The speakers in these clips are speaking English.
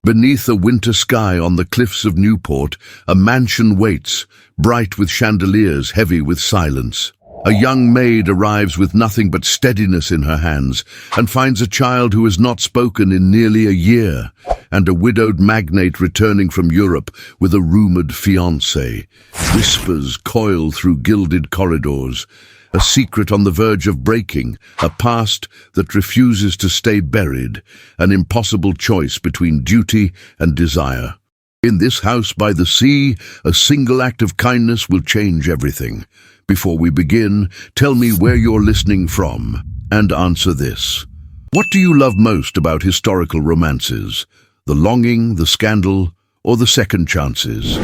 Beneath a winter sky on the cliffs of Newport, a mansion waits, bright with chandeliers, heavy with silence. A young maid arrives with nothing but steadiness in her hands and finds a child who has not spoken in nearly a year, and a widowed magnate returning from Europe with a rumored fiancé. Whispers coil through gilded corridors, a secret on the verge of breaking, a past that refuses to stay buried, an impossible choice between duty and desire. In this house by the sea, a single act of kindness will change everything. Before we begin, tell me where you're listening from, and answer this. What do you love most about historical romances? The longing, the scandal, or the second chances?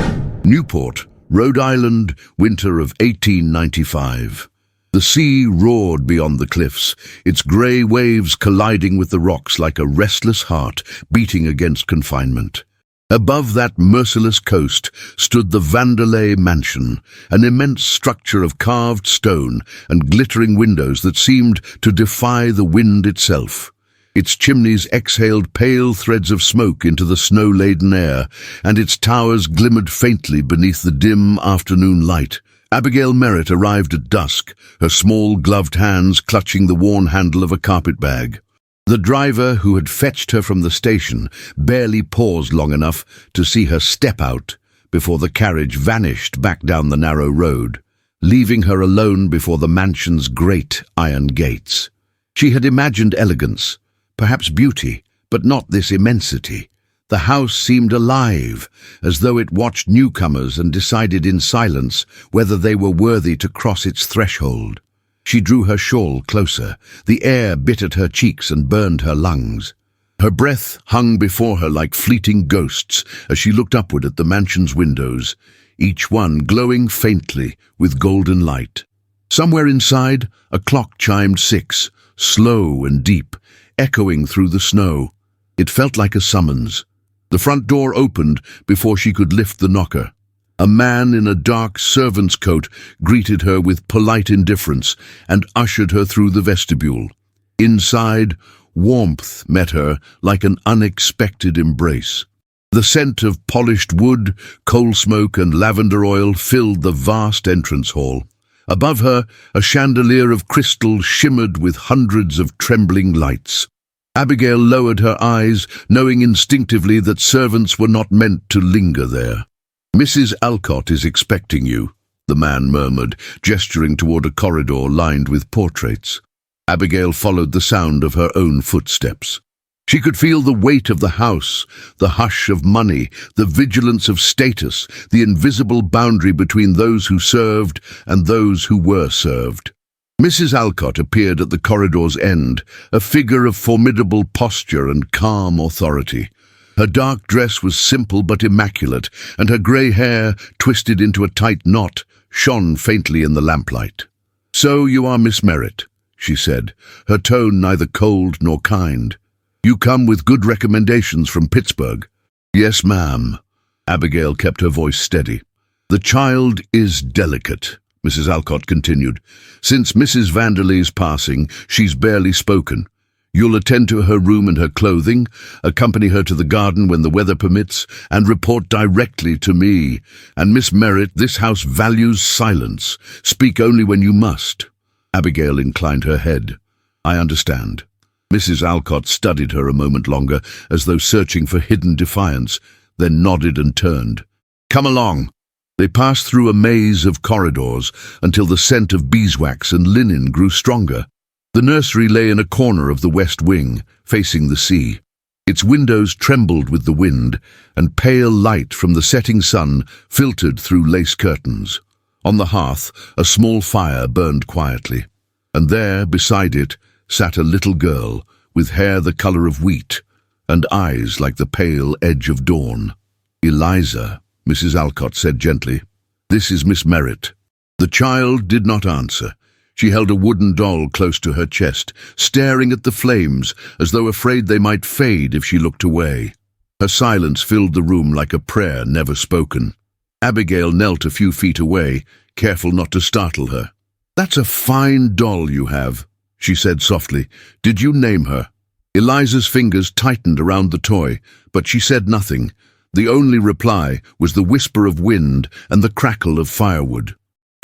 Newport, Rhode Island, winter of 1895. The sea roared beyond the cliffs, its grey waves colliding with the rocks like a restless heart beating against confinement. Above that merciless coast stood the Vanderleigh mansion, an immense structure of carved stone and glittering windows that seemed to defy the wind itself. Its chimneys exhaled pale threads of smoke into the snow-laden air, and its towers glimmered faintly beneath the dim afternoon light. Abigail Merritt arrived at dusk, her small gloved hands clutching the worn handle of a carpet-bag. The driver who had fetched her from the station barely paused long enough to see her step out before the carriage vanished back down the narrow road, leaving her alone before the mansion's great iron gates. She had imagined elegance, perhaps beauty, but not this immensity. The house seemed alive, as though it watched newcomers and decided in silence whether they were worthy to cross its threshold. She drew her shawl closer. The air bit at her cheeks and burned her lungs. Her breath hung before her like fleeting ghosts as she looked upward at the mansion's windows, each one glowing faintly with golden light. Somewhere inside, a clock chimed 6, slow and deep, echoing through the snow. It felt like a summons. The front door opened before she could lift the knocker. A man in a dark servant's coat greeted her with polite indifference and ushered her through the vestibule. Inside, warmth met her like an unexpected embrace. The scent of polished wood, coal smoke, and lavender oil filled the vast entrance hall. Above her, a chandelier of crystal shimmered with hundreds of trembling lights. Abigail lowered her eyes, knowing instinctively that servants were not meant to linger there. "Mrs. Alcott is expecting you," the man murmured, gesturing toward a corridor lined with portraits. Abigail followed the sound of her own footsteps. She could feel the weight of the house, the hush of money, the vigilance of status, the invisible boundary between those who served and those who were served. Mrs. Alcott appeared at the corridor's end, a figure of formidable posture and calm authority. Her dark dress was simple but immaculate, and her grey hair, twisted into a tight knot, shone faintly in the lamplight. "So you are Miss Merritt," she said, her tone neither cold nor kind. "You come with good recommendations from Pittsburgh." "Yes, ma'am." Abigail kept her voice steady. "The child is delicate," Mrs. Alcott continued. "Since Mrs. Vanderleigh's passing, she's barely spoken. You'll attend to her room and her clothing, accompany her to the garden when the weather permits, and report directly to me. And Miss Merritt, this house values silence. Speak only when you must." Abigail inclined her head. "I understand." Mrs. Alcott studied her a moment longer, as though searching for hidden defiance, then nodded and turned. "Come along." They passed through a maze of corridors until the scent of beeswax and linen grew stronger. The nursery lay in a corner of the west wing, facing the sea. Its windows trembled with the wind, and pale light from the setting sun filtered through lace curtains. On the hearth, a small fire burned quietly, and there, beside it, sat a little girl with hair the color of wheat and eyes like the pale edge of dawn. "Eliza," Mrs. Alcott said gently. "This is Miss Merritt." The child did not answer. She held a wooden doll close to her chest, staring at the flames as though afraid they might fade if she looked away. Her silence filled the room like a prayer never spoken. Abigail knelt a few feet away, careful not to startle her. "That's a fine doll you have," she said softly. "Did you name her?" Eliza's fingers tightened around the toy, but she said nothing. The only reply was the whisper of wind and the crackle of firewood.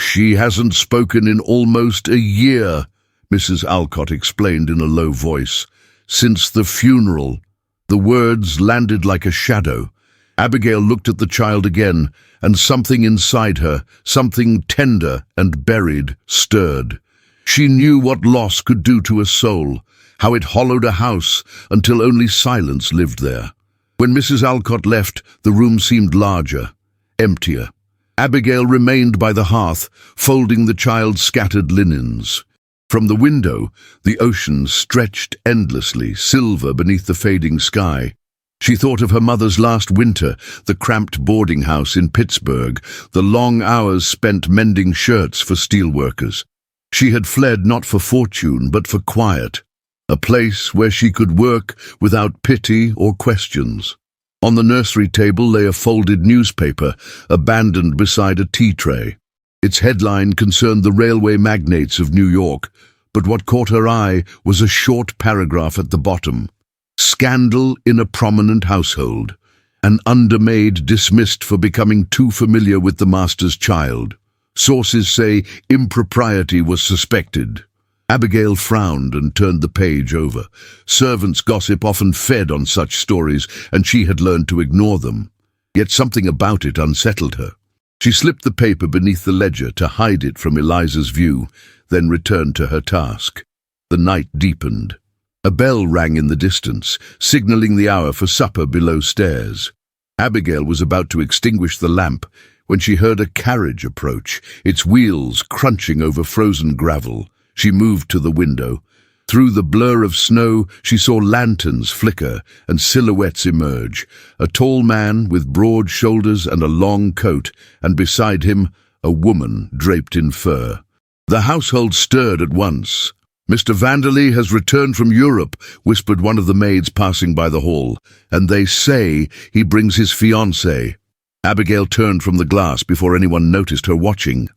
"She hasn't spoken in almost a year," Mrs. Alcott explained in a low voice. "Since the funeral." The words landed like a shadow. Abigail looked at the child again, and something inside her, something tender and buried, stirred. She knew what loss could do to a soul, how it hollowed a house until only silence lived there. When Mrs. Alcott left, the room seemed larger, emptier. Abigail remained by the hearth, folding the child's scattered linens. From the window, the ocean stretched endlessly, silver beneath the fading sky. She thought of her mother's last winter, the cramped boarding house in Pittsburgh, the long hours spent mending shirts for steelworkers. She had fled not for fortune, but for quiet, a place where she could work without pity or questions. On the nursery table lay a folded newspaper, abandoned beside a tea tray. Its headline concerned the railway magnates of New York, but what caught her eye was a short paragraph at the bottom. "Scandal in a prominent household. An undermaid dismissed for becoming too familiar with the master's child. Sources say impropriety was suspected." Abigail frowned and turned the page over. Servants' gossip often fed on such stories, and she had learned to ignore them. Yet something about it unsettled her. She slipped the paper beneath the ledger to hide it from Eliza's view, then returned to her task. The night deepened. A bell rang in the distance, signaling the hour for supper below stairs. Abigail was about to extinguish the lamp when she heard a carriage approach, its wheels crunching over frozen gravel. She moved to the window. Through the blur of snow, she saw lanterns flicker and silhouettes emerge. A tall man with broad shoulders and a long coat, and beside him, a woman draped in fur. The household stirred at once. "Mr. Vanderleigh has returned from Europe," whispered one of the maids passing by the hall, "and they say he brings his fiancée." Abigail turned from the glass before anyone noticed her watching.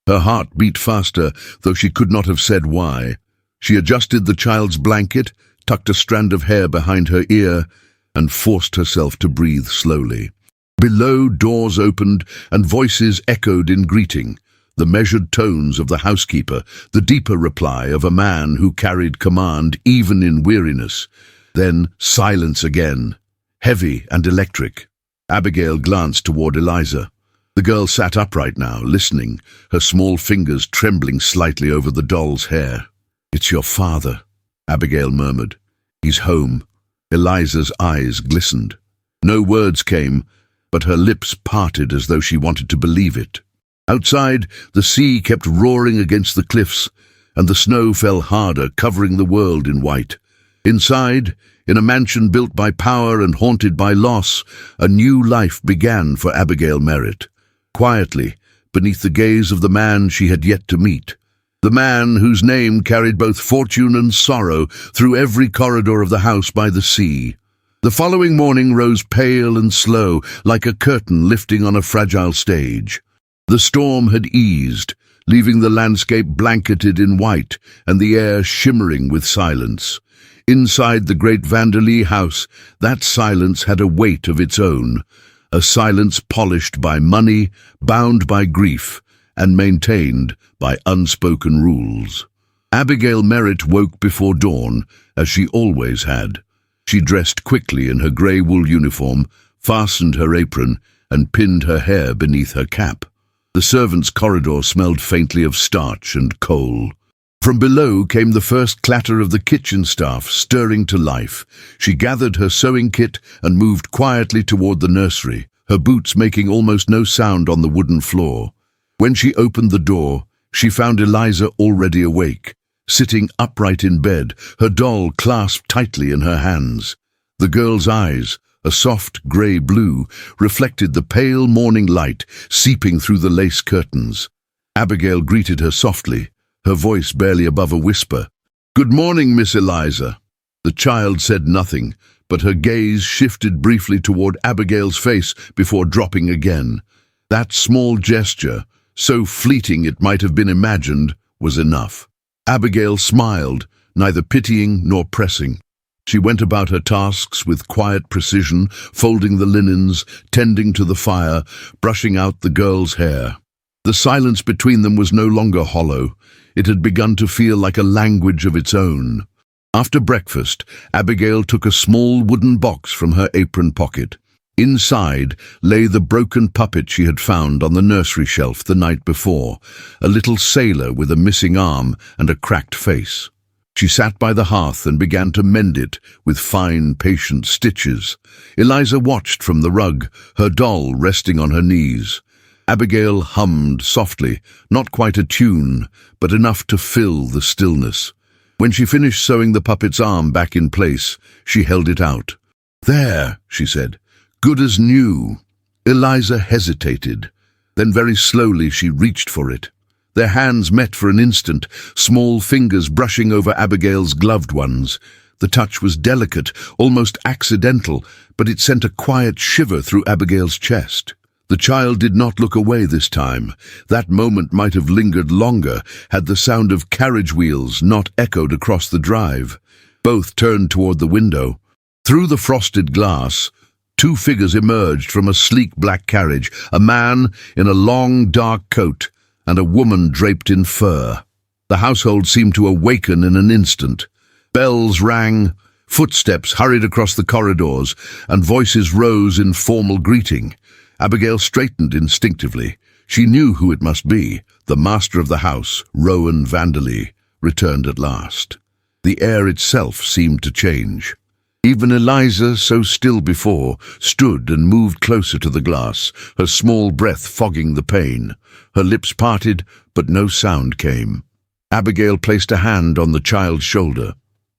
Her heart beat faster, though she could not have said why. She adjusted the child's blanket, tucked a strand of hair behind her ear, and forced herself to breathe slowly. Below, doors opened, and voices echoed in greeting. The measured tones of the housekeeper, the deeper reply of a man who carried command even in weariness. Then silence again, heavy and electric. Abigail glanced toward Eliza. The girl sat upright now, listening, her small fingers trembling slightly over the doll's hair. "It's your father," Abigail murmured. "He's home." Eliza's eyes glistened. No words came, but her lips parted as though she wanted to believe it. Outside, the sea kept roaring against the cliffs, and the snow fell harder, covering the world in white. Inside, in a mansion built by power and haunted by loss, a new life began for Abigail Merritt. Quietly, beneath the gaze of the man she had yet to meet. The man whose name carried both fortune and sorrow through every corridor of the house by the sea. The following morning rose pale and slow, like a curtain lifting on a fragile stage. The storm had eased, leaving the landscape blanketed in white and the air shimmering with silence. Inside the great Vanderleigh House, that silence had a weight of its own, a silence polished by money, bound by grief, and maintained by unspoken rules. Abigail Merritt woke before dawn, as she always had. She dressed quickly in her grey wool uniform, fastened her apron, and pinned her hair beneath her cap. The servants' corridor smelled faintly of starch and coal. From below came the first clatter of the kitchen staff stirring to life. She gathered her sewing kit and moved quietly toward the nursery, her boots making almost no sound on the wooden floor. When she opened the door, she found Eliza already awake, sitting upright in bed, her doll clasped tightly in her hands. The girl's eyes, a soft grey blue, reflected the pale morning light seeping through the lace curtains. Abigail greeted her softly, her voice barely above a whisper. "Good morning, Miss Eliza." The child said nothing, but her gaze shifted briefly toward Abigail's face before dropping again. That small gesture, so fleeting it might have been imagined, was enough. Abigail smiled, neither pitying nor pressing. She went about her tasks with quiet precision, folding the linens, tending to the fire, brushing out the girl's hair. The silence between them was no longer hollow. It had begun to feel like a language of its own. After breakfast, Abigail took a small wooden box from her apron pocket. Inside lay the broken puppet she had found on the nursery shelf the night before, a little sailor with a missing arm and a cracked face. She sat by the hearth and began to mend it with fine, patient stitches. Eliza watched from the rug, her doll resting on her knees. Abigail hummed softly, not quite a tune, but enough to fill the stillness. When she finished sewing the puppet's arm back in place, she held it out. "There," she said, "good as new." Eliza hesitated. Then very slowly she reached for it. Their hands met for an instant, small fingers brushing over Abigail's gloved ones. The touch was delicate, almost accidental, but it sent a quiet shiver through Abigail's chest. The child did not look away this time. That moment might have lingered longer had the sound of carriage wheels not echoed across the drive. Both turned toward the window. Through the frosted glass, two figures emerged from a sleek black carriage, a man in a long, dark coat and a woman draped in fur. The household seemed to awaken in an instant. Bells rang, footsteps hurried across the corridors, and voices rose in formal greeting. Abigail straightened instinctively. She knew who it must be. The master of the house, Rowan Vanderleigh, returned at last. The air itself seemed to change. Even Eliza, so still before, stood and moved closer to the glass, her small breath fogging the pane. Her lips parted, but no sound came. Abigail placed a hand on the child's shoulder.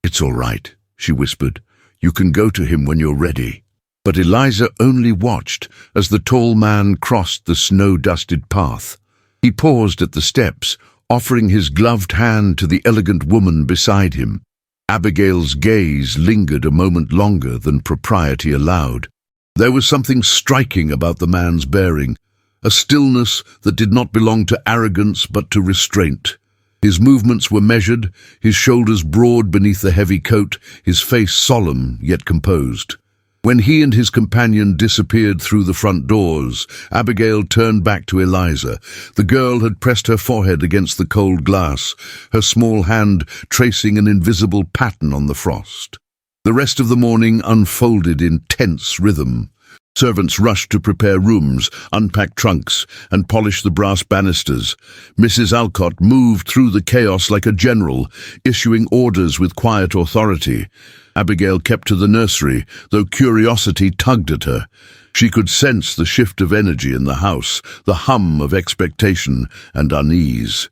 "It's all right," she whispered. "You can go to him when you're ready." But Eliza only watched as the tall man crossed the snow-dusted path. He paused at the steps, offering his gloved hand to the elegant woman beside him. Abigail's gaze lingered a moment longer than propriety allowed. There was something striking about the man's bearing, a stillness that did not belong to arrogance but to restraint. His movements were measured, his shoulders broad beneath the heavy coat, his face solemn yet composed. When he and his companion disappeared through the front doors, Abigail turned back to Eliza. The girl had pressed her forehead against the cold glass, her small hand tracing an invisible pattern on the frost. The rest of the morning unfolded in tense rhythm. Servants rushed to prepare rooms, unpack trunks, and polish the brass banisters. Mrs. Alcott moved through the chaos like a general, issuing orders with quiet authority. Abigail kept to the nursery, though curiosity tugged at her. She could sense the shift of energy in the house, the hum of expectation and unease.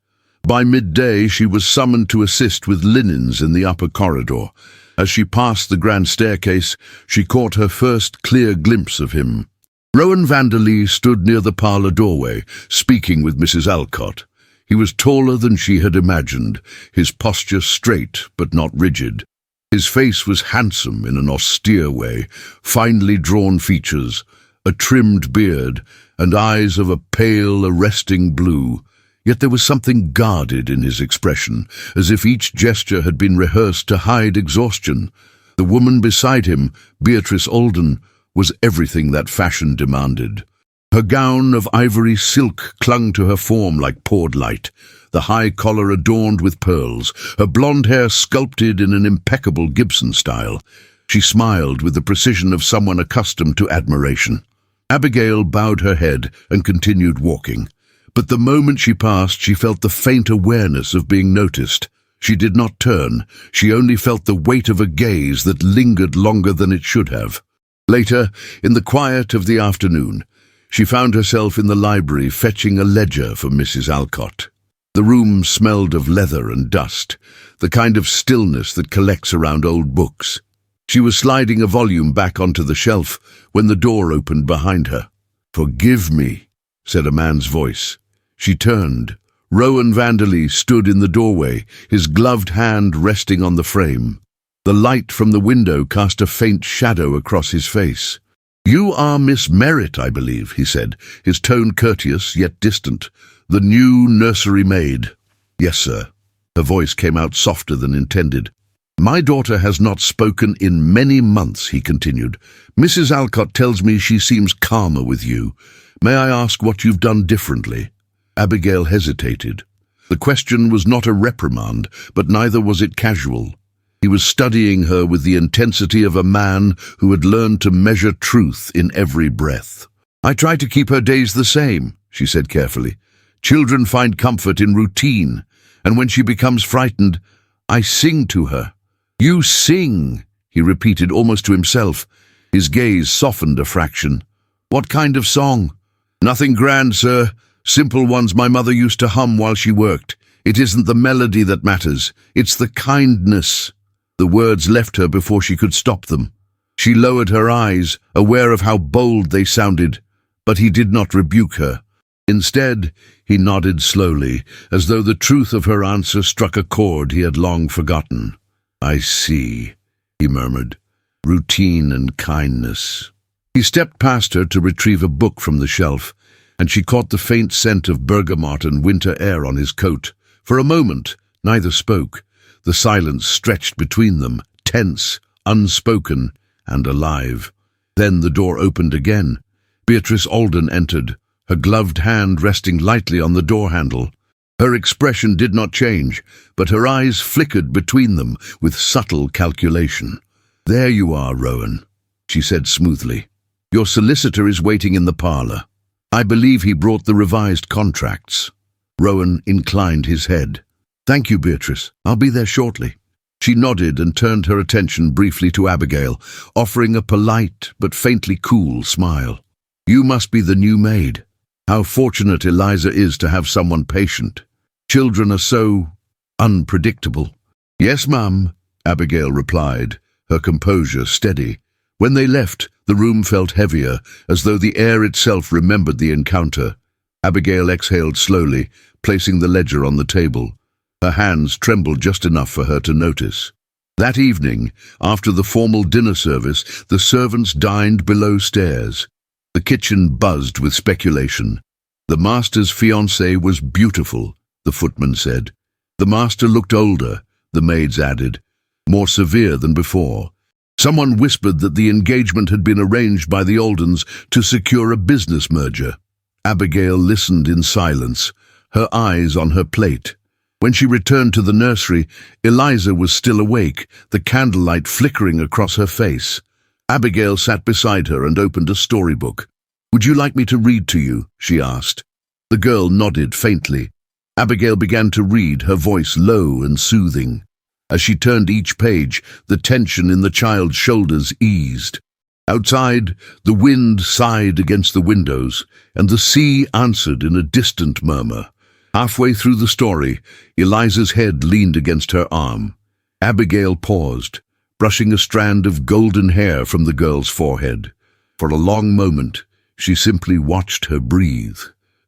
By midday, she was summoned to assist with linens in the upper corridor. As she passed the grand staircase, she caught her first clear glimpse of him. Rowan Vanderleigh stood near the parlour doorway, speaking with Mrs. Alcott. He was taller than she had imagined, his posture straight but not rigid. His face was handsome in an austere way, finely drawn features, a trimmed beard, and eyes of a pale, arresting blue. Yet there was something guarded in his expression, as if each gesture had been rehearsed to hide exhaustion. The woman beside him, Beatrice Alden, was everything that fashion demanded. Her gown of ivory silk clung to her form like poured light, the high collar adorned with pearls, her blonde hair sculpted in an impeccable Gibson style. She smiled with the precision of someone accustomed to admiration. Abigail bowed her head and continued walking. But the moment she passed, she felt the faint awareness of being noticed. She did not turn. She only felt the weight of a gaze that lingered longer than it should have. Later, in the quiet of the afternoon, she found herself in the library fetching a ledger for Mrs. Alcott. The room smelled of leather and dust, the kind of stillness that collects around old books. She was sliding a volume back onto the shelf when the door opened behind her. "Forgive me," said a man's voice. She turned. Rowan Vanderleigh stood in the doorway, his gloved hand resting on the frame. The light from the window cast a faint shadow across his face. "You are Miss Merritt, I believe," he said, his tone courteous yet distant. "The new nursery maid." "Yes, sir." Her voice came out softer than intended. "My daughter has not spoken in many months," he continued. "Mrs. Alcott tells me she seems calmer with you. May I ask what you've done differently?" Abigail hesitated. The question was not a reprimand, but neither was it casual. He was studying her with the intensity of a man who had learned to measure truth in every breath. "I try to keep her days the same," she said carefully. "Children find comfort in routine, and when she becomes frightened, I sing to her." "You sing," he repeated almost to himself. His gaze softened a fraction. "What kind of song?" "Nothing grand, sir. Simple ones my mother used to hum while she worked. It isn't the melody that matters. It's the kindness." The words left her before she could stop them. She lowered her eyes, aware of how bold they sounded, but he did not rebuke her. Instead, he nodded slowly, as though the truth of her answer struck a chord he had long forgotten. "I see," he murmured. "Routine and kindness." He stepped past her to retrieve a book from the shelf, and she caught the faint scent of bergamot and winter air on his coat. For a moment, neither spoke. The silence stretched between them, tense, unspoken, and alive. Then the door opened again. Beatrice Alden entered, her gloved hand resting lightly on the door handle. Her expression did not change, but her eyes flickered between them with subtle calculation. "There you are, Rowan," she said smoothly. "Your solicitor is waiting in the parlour. I believe he brought the revised contracts." Rowan inclined his head. "Thank you, Beatrice. I'll be there shortly." She nodded and turned her attention briefly to Abigail, offering a polite but faintly cool smile. "You must be the new maid. How fortunate Eliza is to have someone patient. Children are so unpredictable." "Yes, ma'am," Abigail replied, her composure steady. When they left, the room felt heavier, as though the air itself remembered the encounter. Abigail exhaled slowly, placing the ledger on the table. Her hands trembled just enough for her to notice. That evening, after the formal dinner service, the servants dined below stairs. The kitchen buzzed with speculation. The master's fiancée was beautiful, the footman said. The master looked older, the maids added, more severe than before. Someone whispered that the engagement had been arranged by the Aldens to secure a business merger. Abigail listened in silence, her eyes on her plate. When she returned to the nursery, Eliza was still awake, the candlelight flickering across her face. Abigail sat beside her and opened a storybook. "Would you like me to read to you?" she asked. The girl nodded faintly. Abigail began to read, her voice low and soothing. As she turned each page, the tension in the child's shoulders eased. Outside, the wind sighed against the windows, and the sea answered in a distant murmur. Halfway through the story, Eliza's head leaned against her arm. Abigail paused, brushing a strand of golden hair from the girl's forehead. For a long moment, she simply watched her breathe.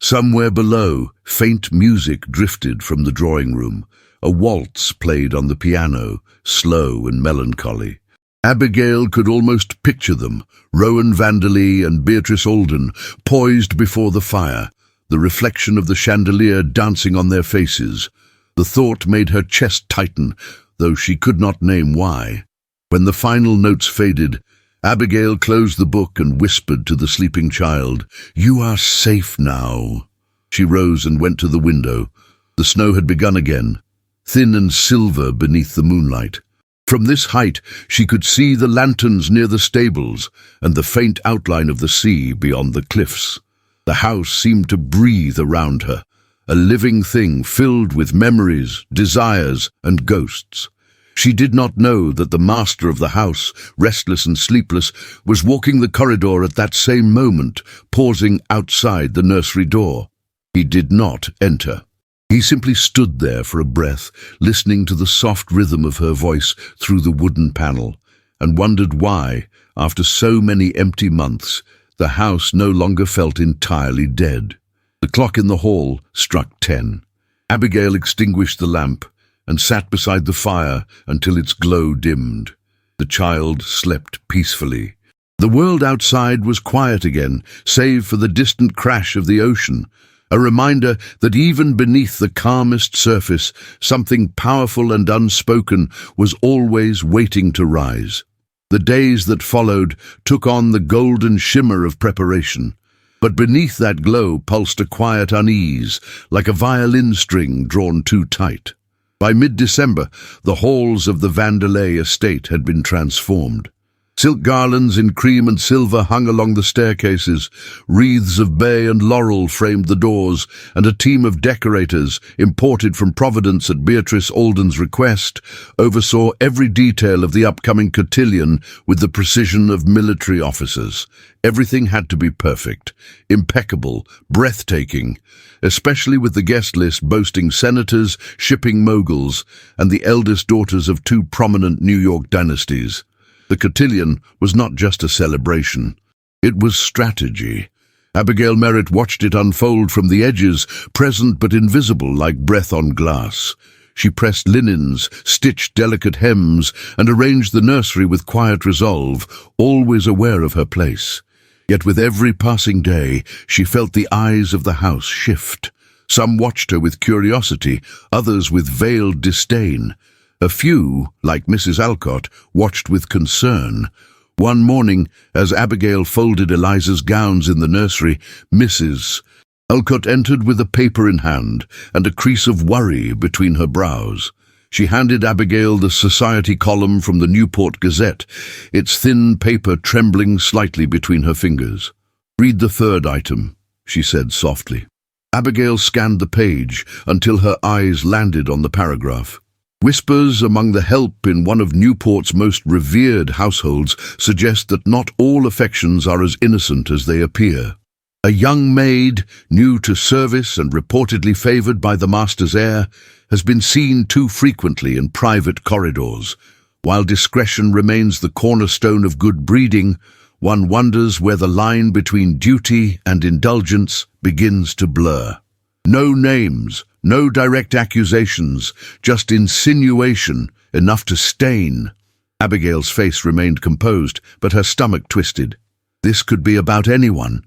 Somewhere below, faint music drifted from the drawing room. A waltz played on the piano, slow and melancholy. Abigail could almost picture them, Rowan Vanderleigh and Beatrice Alden, poised before the fire, the reflection of the chandelier dancing on their faces. The thought made her chest tighten, though she could not name why. When the final notes faded, Abigail closed the book and whispered to the sleeping child, "You are safe now." She rose and went to the window. The snow had begun again, thin and silver beneath the moonlight. From this height, she could see the lanterns near the stables and the faint outline of the sea beyond the cliffs. The house seemed to breathe around her, a living thing filled with memories, desires, and ghosts. She did not know that the master of the house, restless and sleepless, was walking the corridor at that same moment, pausing outside the nursery door. He did not enter. He simply stood there for a breath, listening to the soft rhythm of her voice through the wooden panel, and wondered why, after so many empty months, the house no longer felt entirely dead. The clock in the hall struck 10. Abigail extinguished the lamp and sat beside the fire until its glow dimmed. The child slept peacefully. The world outside was quiet again, save for the distant crash of the ocean. A reminder that even beneath the calmest surface, something powerful and unspoken was always waiting to rise. The days that followed took on the golden shimmer of preparation, but beneath that glow pulsed a quiet unease, like a violin string drawn too tight. By mid-December, the halls of the Vanderleigh estate had been transformed. Silk garlands in cream and silver hung along the staircases, wreaths of bay and laurel framed the doors, and a team of decorators, imported from Providence at Beatrice Alden's request, oversaw every detail of the upcoming cotillion with the precision of military officers. Everything had to be perfect, impeccable, breathtaking, especially with the guest list boasting senators, shipping moguls, and the eldest daughters of two prominent New York dynasties. The cotillion was not just a celebration. It was strategy. Abigail Merritt watched it unfold from the edges, present but invisible like breath on glass. She pressed linens, stitched delicate hems, and arranged the nursery with quiet resolve, always aware of her place. Yet with every passing day, she felt the eyes of the house shift. Some watched her with curiosity, others with veiled disdain. A few, like Mrs. Alcott, watched with concern. One morning, as Abigail folded Eliza's gowns in the nursery, Mrs. Alcott entered with a paper in hand and a crease of worry between her brows. She handed Abigail the society column from the Newport Gazette, its thin paper trembling slightly between her fingers. "Read the third item," she said softly. Abigail scanned the page until her eyes landed on the paragraph. Whispers among the help in one of Newport's most revered households suggest that not all affections are as innocent as they appear. A young maid, new to service and reportedly favored by the master's heir, has been seen too frequently in private corridors. While discretion remains the cornerstone of good breeding, one wonders where the line between duty and indulgence begins to blur. No names, no direct accusations, just insinuation, enough to stain. Abigail's face remained composed, but her stomach twisted. This could be about anyone.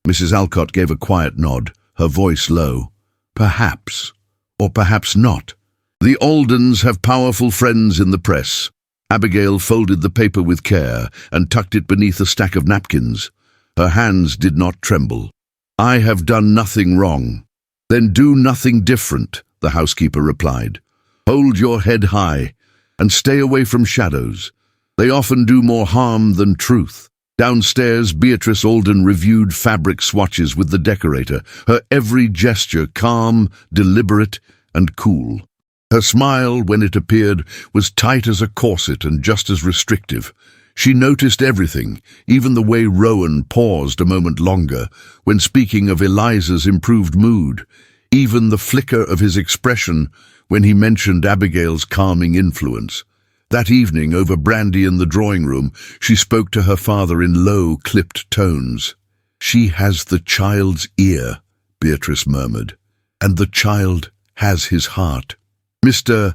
Mrs. Alcott gave a quiet nod, her voice low. Perhaps, or perhaps not. The Aldens have powerful friends in the press. Abigail folded the paper with care and tucked it beneath a stack of napkins. Her hands did not tremble. I have done nothing wrong. Then do nothing different, the housekeeper replied. Hold your head high and stay away from shadows. They often do more harm than truth. Downstairs, Beatrice Alden reviewed fabric swatches with the decorator, her every gesture calm, deliberate, and cool. Her smile, when it appeared, was tight as a corset and just as restrictive. She noticed everything, even the way Rowan paused a moment longer when speaking of Eliza's improved mood, even the flicker of his expression when he mentioned Abigail's calming influence. That evening, over brandy in the drawing room, she spoke to her father in low, clipped tones. She has the child's ear, Beatrice murmured, and the child has his heart. Mr.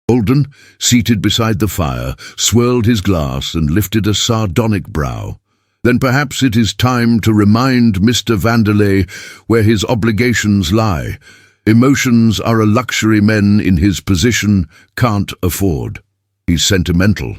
Alden, seated beside the fire, swirled his glass and lifted a sardonic brow. Then perhaps it is time to remind Mr. Vanderleigh where his obligations lie. Emotions are a luxury men in his position can't afford. He's sentimental,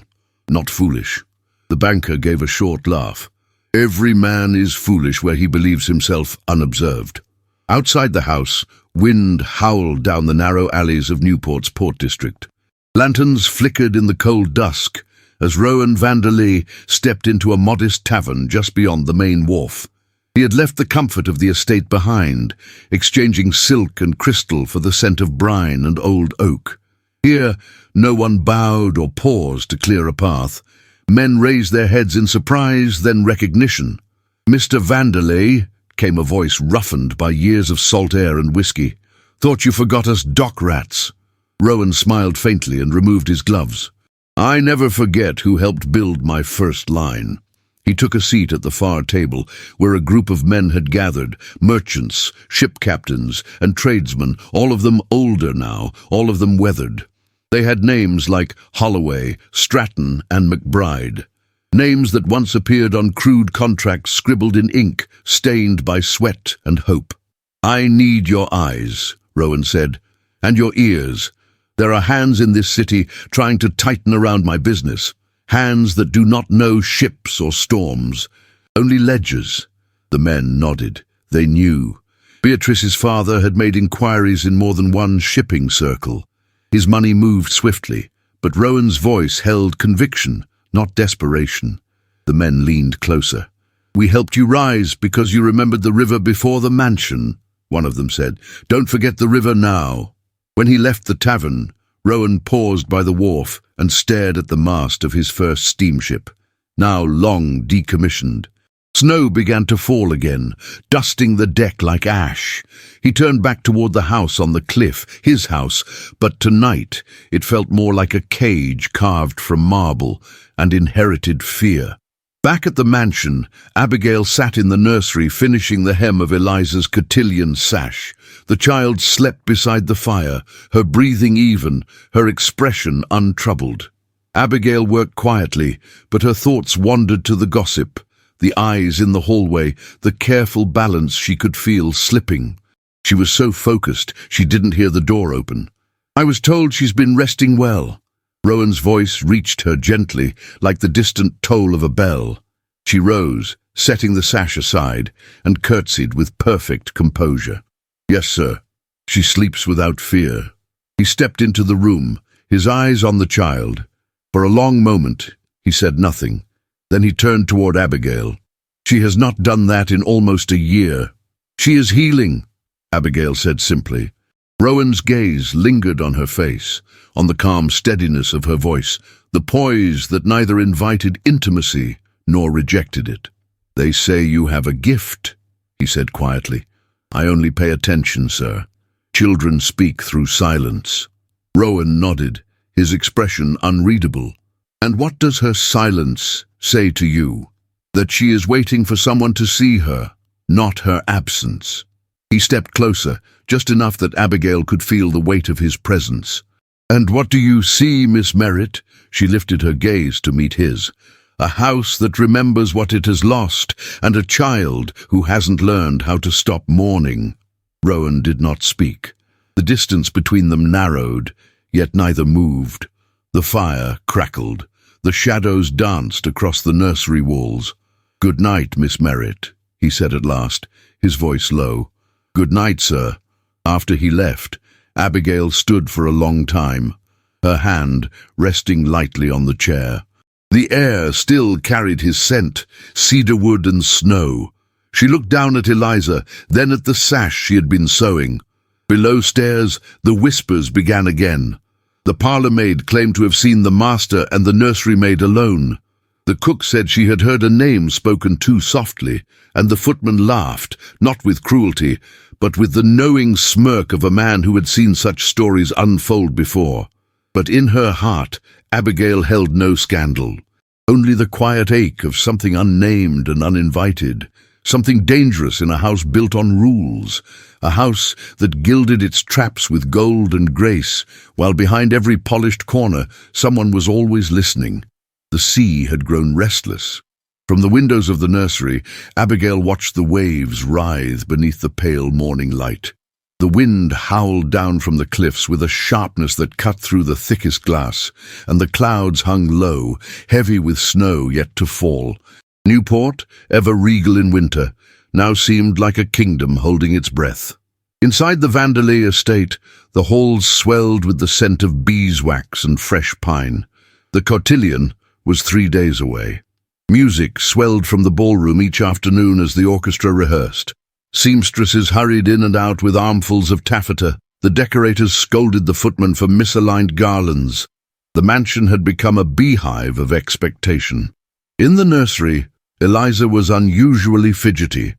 not foolish. The banker gave a short laugh. Every man is foolish where he believes himself unobserved. Outside the house, wind howled down the narrow alleys of Newport's Port District. Lanterns flickered in the cold dusk as Rowan Vanderleigh stepped into a modest tavern just beyond the main wharf. He had left the comfort of the estate behind, exchanging silk and crystal for the scent of brine and old oak. Here, no one bowed or paused to clear a path. Men raised their heads in surprise, then recognition. "Mr. Vanderleigh," came a voice roughened by years of salt air and whiskey. "Thought you forgot us dock rats." Rowan smiled faintly and removed his gloves. "I never forget who helped build my first line." He took a seat at the far table, where a group of men had gathered, merchants, ship captains, and tradesmen, all of them older now, all of them weathered. They had names like Holloway, Stratton, and McBride. Names that once appeared on crude contracts scribbled in ink, stained by sweat and hope. "I need your eyes," Rowan said, "and your ears. There are hands in this city trying to tighten around my business. Hands that do not know ships or storms, only ledgers." The men nodded. They knew. Beatrice's father had made inquiries in more than one shipping circle. His money moved swiftly, but Rowan's voice held conviction, not desperation. The men leaned closer. "We helped you rise because you remembered the river before the mansion," one of them said. "Don't forget the river now." When he left the tavern, Rowan paused by the wharf and stared at the mast of his first steamship, now long decommissioned. Snow began to fall again, dusting the deck like ash. He turned back toward the house on the cliff, his house, but tonight it felt more like a cage carved from marble and inherited fear. Back at the mansion, Abigail sat in the nursery finishing the hem of Eliza's cotillion sash. The child slept beside the fire, her breathing even, her expression untroubled. Abigail worked quietly, but her thoughts wandered to the gossip, the eyes in the hallway, the careful balance she could feel slipping. She was so focused she didn't hear the door open. "I was told she's been resting well." Rowan's voice reached her gently, like the distant toll of a bell. She rose, setting the sash aside, and curtsied with perfect composure. "Yes, sir. She sleeps without fear." He stepped into the room, his eyes on the child. For a long moment, he said nothing. Then he turned toward Abigail. "She has not done that in almost a year." "She is healing," Abigail said simply. Rowan's gaze lingered on her face, on the calm steadiness of her voice, the poise that neither invited intimacy nor rejected it. "They say you have a gift," he said quietly. "I only pay attention, sir. Children speak through silence." Rowan nodded, his expression unreadable. "And what does her silence say to you?" "That she is waiting for someone to see her, not her absence." He stepped closer, just enough that Abigail could feel the weight of his presence. "And what do you see, Miss Merritt?" She lifted her gaze to meet his. "A house that remembers what it has lost, and a child who hasn't learned how to stop mourning." Rowan did not speak. The distance between them narrowed, yet neither moved. The fire crackled. The shadows danced across the nursery walls. "Good night, Miss Merritt," he said at last, his voice low. "Good night, sir." After he left, Abigail stood for a long time, her hand resting lightly on the chair. The air still carried his scent, cedarwood and snow. She looked down at Eliza, then at the sash she had been sewing. Below stairs, the whispers began again. The parlour maid claimed to have seen the master and the nursery maid alone. The cook said she had heard a name spoken too softly, and the footman laughed, not with cruelty, but with the knowing smirk of a man who had seen such stories unfold before. But in her heart, Abigail held no scandal, only the quiet ache of something unnamed and uninvited, something dangerous in a house built on rules, a house that gilded its traps with gold and grace, while behind every polished corner someone was always listening. The sea had grown restless. From the windows of the nursery, Abigail watched the waves writhe beneath the pale morning light. The wind howled down from the cliffs with a sharpness that cut through the thickest glass, and the clouds hung low, heavy with snow yet to fall. Newport, ever regal in winter, now seemed like a kingdom holding its breath. Inside the Vanderleigh estate, the halls swelled with the scent of beeswax and fresh pine. The cotillion was 3 days away. Music swelled from the ballroom each afternoon as the orchestra rehearsed. Seamstresses hurried in and out with armfuls of taffeta. The decorators scolded the footmen for misaligned garlands. The mansion had become a beehive of expectation. In the nursery, Eliza was unusually fidgety.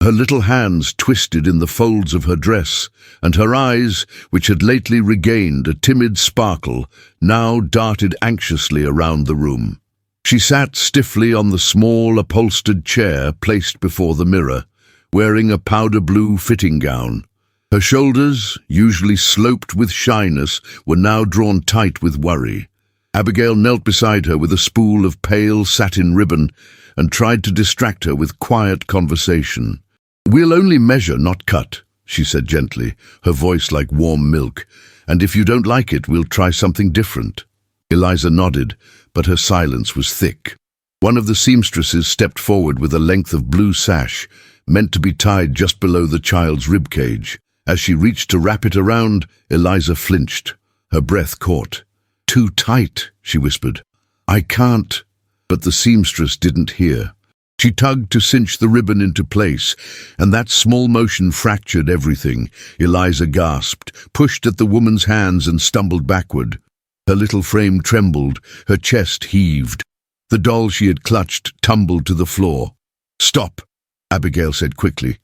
Her little hands twisted in the folds of her dress, and her eyes, which had lately regained a timid sparkle, now darted anxiously around the room. She sat stiffly on the small upholstered chair placed before the mirror, wearing a powder-blue fitting gown. Her shoulders, usually sloped with shyness, were now drawn tight with worry. Abigail knelt beside her with a spool of pale satin ribbon and tried to distract her with quiet conversation. "We'll only measure, not cut," she said gently, her voice like warm milk. "And if you don't like it, we'll try something different." Eliza nodded, but her silence was thick. One of the seamstresses stepped forward with a length of blue sash, meant to be tied just below the child's ribcage. As she reached to wrap it around, Eliza flinched. Her breath caught. "Too tight," she whispered. "I can't." But the seamstress didn't hear. She tugged to cinch the ribbon into place, and that small motion fractured everything. Eliza gasped, pushed at the woman's hands and stumbled backward. Her little frame trembled, her chest heaved. The doll she had clutched tumbled to the floor. "Stop," Abigail said quickly.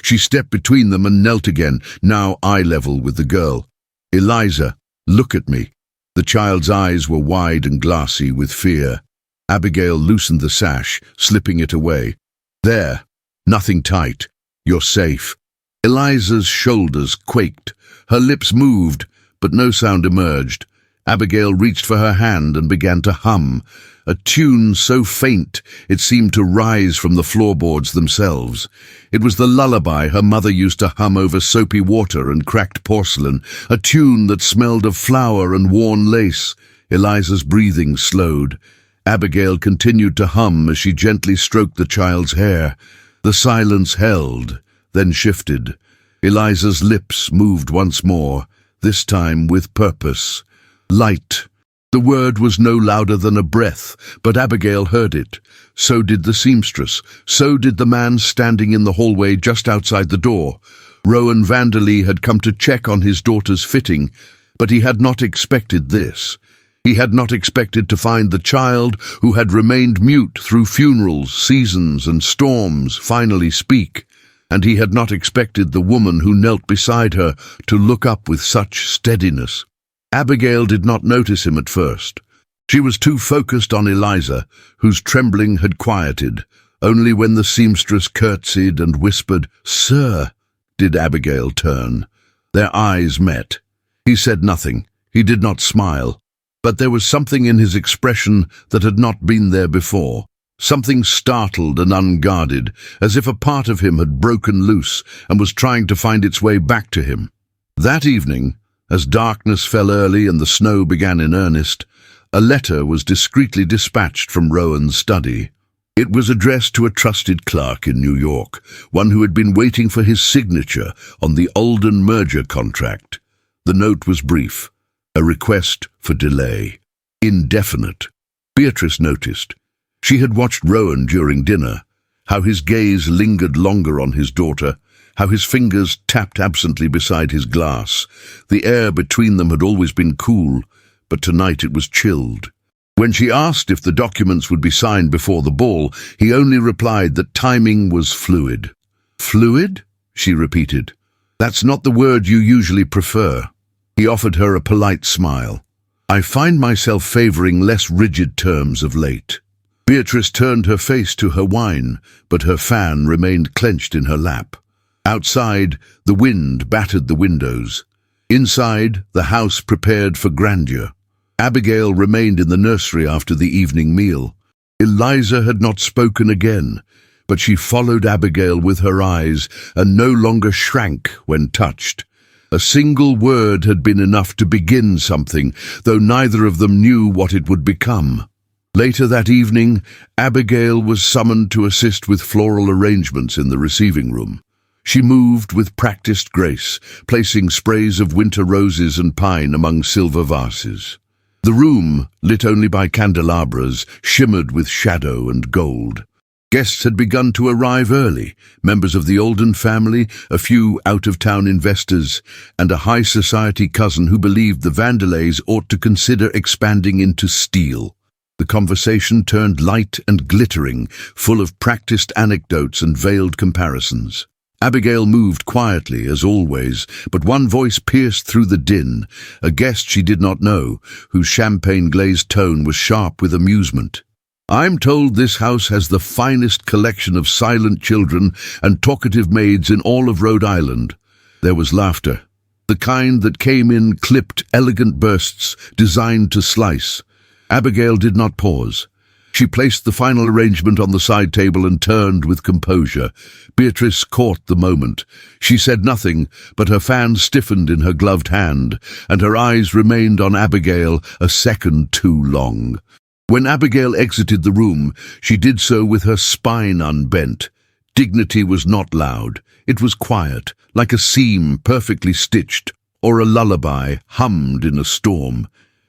She stepped between them and knelt again, now eye level with the girl. "Eliza, look at me." The child's eyes were wide and glassy with fear. Abigail loosened the sash, slipping it away. "There, nothing tight. You're safe." Eliza's shoulders quaked. Her lips moved, but no sound emerged. Abigail reached for her hand and began to hum, a tune so faint it seemed to rise from the floorboards themselves. It was the lullaby her mother used to hum over soapy water and cracked porcelain, a tune that smelled of flour and worn lace. Eliza's breathing slowed. Abigail continued to hum as she gently stroked the child's hair. The silence held, then shifted. Eliza's lips moved once more, this time with purpose. Light. The word was no louder than a breath, but Abigail heard it. So did the seamstress. So did the man standing in the hallway just outside the door. Rowan Vanderleigh had come to check on his daughter's fitting, but he had not expected this. He had not expected to find the child who had remained mute through funerals, seasons, and storms finally speak, and he had not expected the woman who knelt beside her to look up with such steadiness. Abigail did not notice him at first. She was too focused on Eliza, whose trembling had quieted. Only when the seamstress curtsied and whispered, "Sir," did Abigail turn. Their eyes met. He said nothing. He did not smile. But there was something in his expression that had not been there before. Something startled and unguarded, as if a part of him had broken loose and was trying to find its way back to him. That evening, as darkness fell early and the snow began in earnest, a letter was discreetly dispatched from Rowan's study. It was addressed to a trusted clerk in New York, one who had been waiting for his signature on the Alden merger contract. The note was brief, a request for delay, indefinite. Beatrice noticed. She had watched Rowan during dinner, how his gaze lingered longer on his daughter, how his fingers tapped absently beside his glass. The air between them had always been cool, but tonight it was chilled. When she asked if the documents would be signed before the ball, he only replied that timing was fluid. "Fluid?" she repeated. "That's not the word you usually prefer." He offered her a polite smile. "I find myself favoring less rigid terms of late." Beatrice turned her face to her wine, but her fan remained clenched in her lap. Outside, the wind battered the windows. Inside, the house prepared for grandeur. Abigail remained in the nursery after the evening meal. Eliza had not spoken again, but she followed Abigail with her eyes and no longer shrank when touched. A single word had been enough to begin something, though neither of them knew what it would become. Later that evening, Abigail was summoned to assist with floral arrangements in the receiving room. She moved with practiced grace, placing sprays of winter roses and pine among silver vases. The room, lit only by candelabras, shimmered with shadow and gold. Guests had begun to arrive early, members of the Alden family, a few out-of-town investors, and a high society cousin who believed the Vanderleighs ought to consider expanding into steel. The conversation turned light and glittering, full of practiced anecdotes and veiled comparisons. Abigail moved quietly, as always, but one voice pierced through the din, a guest she did not know, whose champagne-glazed tone was sharp with amusement. "I'm told this house has the finest collection of silent children and talkative maids in all of Rhode Island." There was laughter, the kind that came in clipped, elegant bursts designed to slice. Abigail did not pause. She placed the final arrangement on the side table and turned with composure. Beatrice caught the moment. She said nothing, but her fan stiffened in her gloved hand, and her eyes remained on Abigail a second too long. When Abigail exited the room, she did so with her spine unbent. Dignity was not loud. It was quiet, like a seam perfectly stitched, or a lullaby hummed in a storm.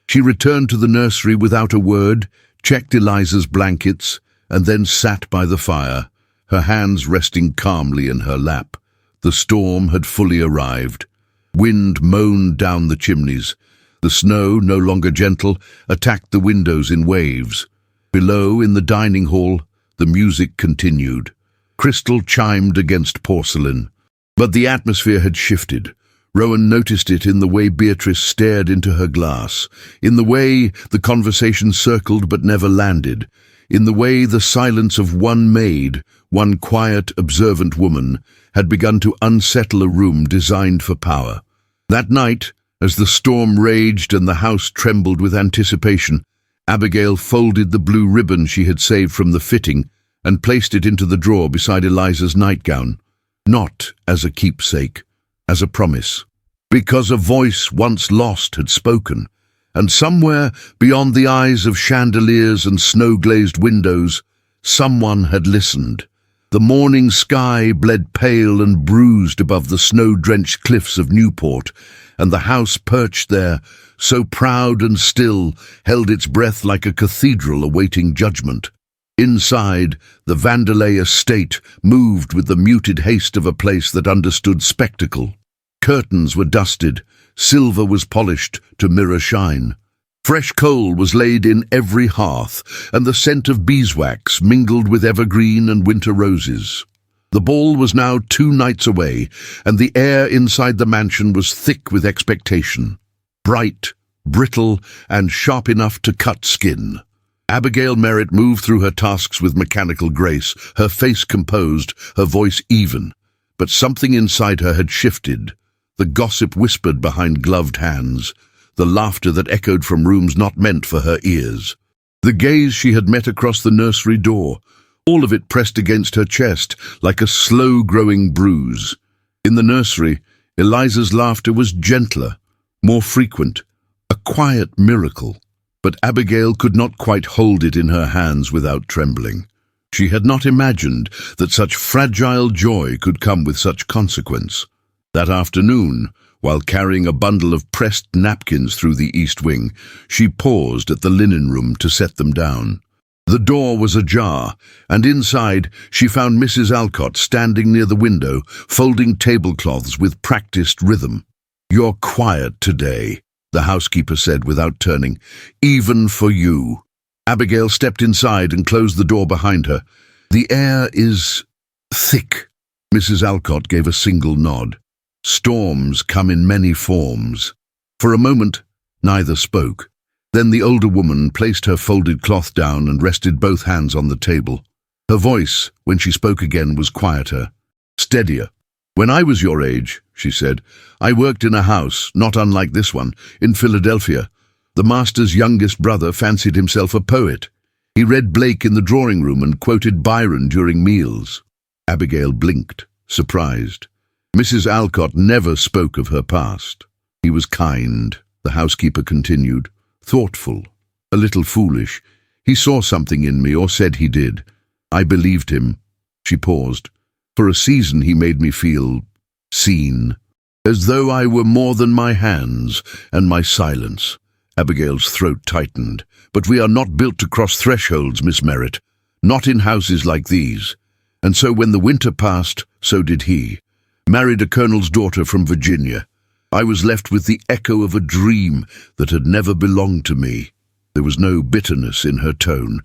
She returned to the nursery without a word, checked Eliza's blankets, and then sat by the fire, her hands resting calmly in her lap. The storm had fully arrived. Wind moaned down the chimneys. The snow, no longer gentle, attacked the windows in waves. Below, in the dining hall, the music continued. Crystal chimed against porcelain. But the atmosphere had shifted. Rowan noticed it in the way Beatrice stared into her glass, in the way the conversation circled but never landed, in the way the silence of one maid, one quiet, observant woman, had begun to unsettle a room designed for power. That night, as the storm raged and the house trembled with anticipation, Abigail folded the blue ribbon she had saved from the fitting and placed it into the drawer beside Eliza's nightgown, not as a keepsake, as a promise. Because a voice once lost had spoken, and somewhere beyond the eyes of chandeliers and snow-glazed windows, someone had listened. The morning sky bled pale and bruised above the snow-drenched cliffs of Newport, and the house perched there, so proud and still, held its breath like a cathedral awaiting judgment. Inside, the Vanderleigh estate moved with the muted haste of a place that understood spectacle. Curtains were dusted, silver was polished to mirror shine. Fresh coal was laid in every hearth, and the scent of beeswax mingled with evergreen and winter roses. The ball was now 2 nights away, and the air inside the mansion was thick with expectation. Bright, brittle, and sharp enough to cut skin. Abigail Merritt moved through her tasks with mechanical grace, her face composed, her voice even. But something inside her had shifted. The gossip whispered behind gloved hands, the laughter that echoed from rooms not meant for her ears. The gaze she had met across the nursery door, all of it pressed against her chest like a slow-growing bruise. In the nursery, Eliza's laughter was gentler, more frequent, a quiet miracle. But Abigail could not quite hold it in her hands without trembling. She had not imagined that such fragile joy could come with such consequence. That afternoon, while carrying a bundle of pressed napkins through the east wing, she paused at the linen room to set them down. The door was ajar, and inside she found Mrs. Alcott standing near the window, folding tablecloths with practiced rhythm. "You're quiet today," the housekeeper said without turning. "Even for you." Abigail stepped inside and closed the door behind her. "The air is thick." Mrs. Alcott gave a single nod. "Storms come in many forms." For a moment, neither spoke. Then the older woman placed her folded cloth down and rested both hands on the table. Her voice, when she spoke again, was quieter, steadier. "When I was your age," she said, "I worked in a house, not unlike this one, in Philadelphia. The master's youngest brother fancied himself a poet. He read Blake in the drawing room and quoted Byron during meals." Abigail blinked, surprised. Mrs. Alcott never spoke of her past. "He was kind," the housekeeper continued, "thoughtful, a little foolish. He saw something in me, or said he did. I believed him." She paused. "For a season he made me feel seen, as though I were more than my hands and my silence." Abigail's throat tightened. "But we are not built to cross thresholds, Miss Merritt, not in houses like these. And so when the winter passed, so did he. Married a colonel's daughter from Virginia. I was left with the echo of a dream that had never belonged to me." There was no bitterness in her tone,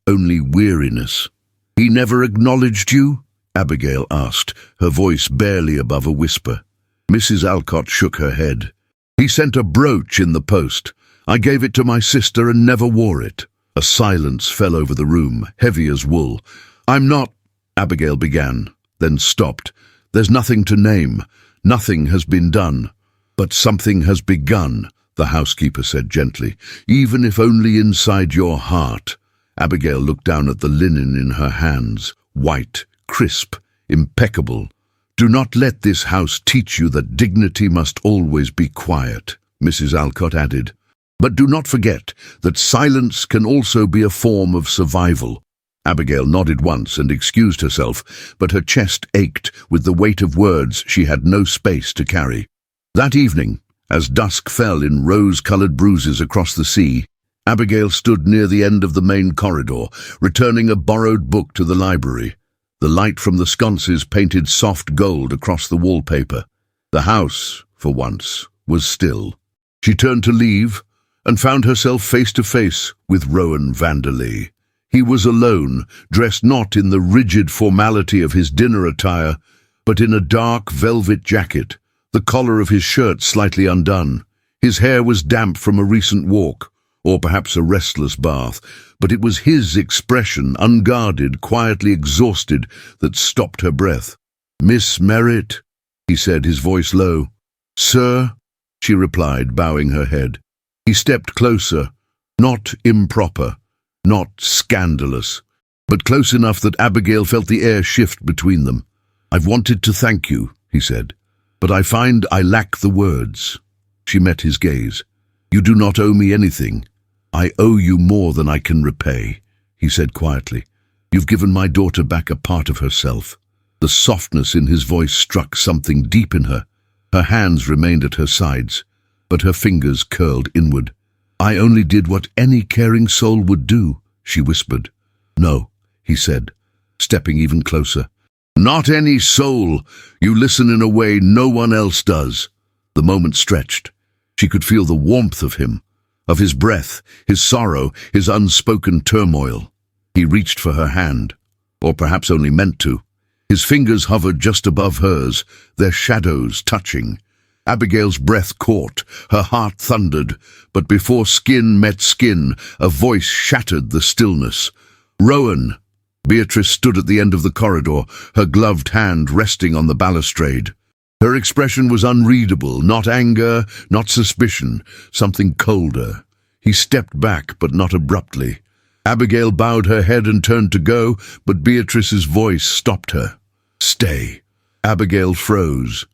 only weariness. "He never acknowledged you?" Abigail asked, her voice barely above a whisper. Mrs. Alcott shook her head. "He sent a brooch in the post. I gave it to my sister and never wore it." A silence fell over the room, heavy as wool. "I'm not—" Abigail began, then stopped. "There's nothing to name. Nothing has been done. But something has begun," the housekeeper said gently, "even if only inside your heart." Abigail looked down at the linen in her hands, white, crisp, impeccable. "Do not let this house teach you that dignity must always be quiet," Mrs. Alcott added. "But do not forget that silence can also be a form of survival." Abigail nodded once and excused herself, but her chest ached with the weight of words she had no space to carry. That evening, as dusk fell in rose-colored bruises across the sea, Abigail stood near the end of the main corridor, returning a borrowed book to the library. The light from the sconces painted soft gold across the wallpaper. The house, for once, was still. She turned to leave and found herself face to face with Rowan Vanderleigh. He was alone, dressed not in the rigid formality of his dinner attire, but in a dark velvet jacket, the collar of his shirt slightly undone. His hair was damp from a recent walk, or perhaps a restless bath, but it was his expression, unguarded, quietly exhausted, that stopped her breath. "Miss Merritt," he said, his voice low. "Sir," she replied, bowing her head. He stepped closer, not improper, not scandalous, but close enough that Abigail felt the air shift between them. "I've wanted to thank you," he said, "but I find I lack the words." She met his gaze. "You do not owe me anything. I owe you more than I can repay," he said quietly. "You've given my daughter back a part of herself." The softness in his voice struck something deep in her. Her hands remained at her sides, but her fingers curled inward. "I only did what any caring soul would do," she whispered. "No," he said, stepping even closer. "Not any soul. You listen in a way no one else does." The moment stretched. She could feel the warmth of him, of his breath, his sorrow, his unspoken turmoil. He reached for her hand, or perhaps only meant to. His fingers hovered just above hers, their shadows touching. Abigail's breath caught, her heart thundered, but before skin met skin, a voice shattered the stillness. "Rowan!" Beatrice stood at the end of the corridor, her gloved hand resting on the balustrade. Her expression was unreadable, not anger, not suspicion, something colder. He stepped back, but not abruptly. Abigail bowed her head and turned to go, but Beatrice's voice stopped her. "Stay." Abigail froze.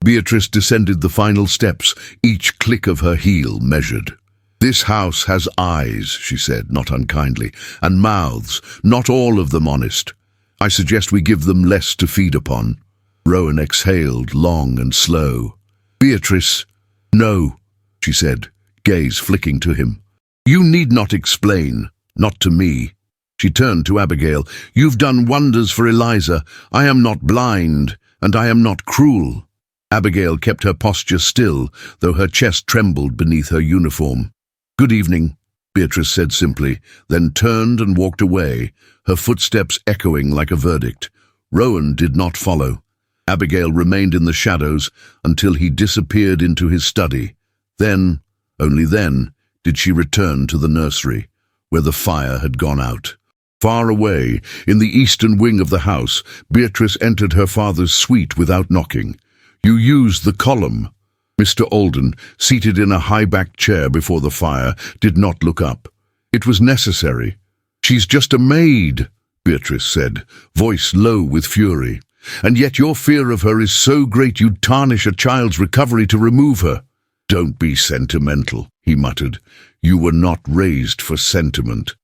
Beatrice descended the final steps, each click of her heel measured. "This house has eyes," she said, not unkindly, "and mouths, not all of them honest. I suggest we give them less to feed upon." Rowan exhaled, long and slow. "Beatrice." "No," she said, gaze flicking to him. "You need not explain, not to me." She turned to Abigail. "You've done wonders for Eliza. I am not blind, and I am not cruel." Abigail kept her posture still, though her chest trembled beneath her uniform. "Good evening," Beatrice said simply, then turned and walked away, her footsteps echoing like a verdict. Rowan did not follow. Abigail remained in the shadows until he disappeared into his study. Then, only then, did she return to the nursery, where the fire had gone out. Far away, in the eastern wing of the house, Beatrice entered her father's suite without knocking. "You used the column." Mr. Alden, seated in a high-backed chair before the fire, did not look up. "It was necessary." "She's just a maid," Beatrice said, voice low with fury. "And yet your fear of her is so great you'd tarnish a child's recovery to remove her." "Don't be sentimental," he muttered. "You were not raised for sentiment."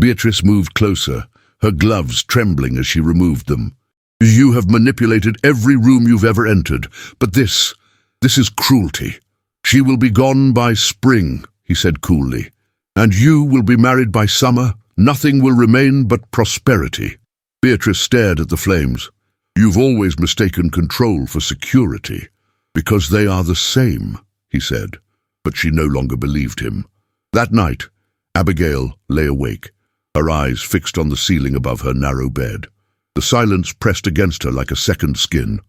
Beatrice moved closer, her gloves trembling as she removed them. "You have manipulated every room you've ever entered, but this is cruelty. She will be gone by spring," he said coolly. "And you will be married by summer. Nothing will remain but prosperity." Beatrice stared at the flames. "You've always mistaken control for security, because they are the same," he said, but she no longer believed him. That night, Abigail lay awake, her eyes fixed on the ceiling above her narrow bed. The silence pressed against her like a second skin.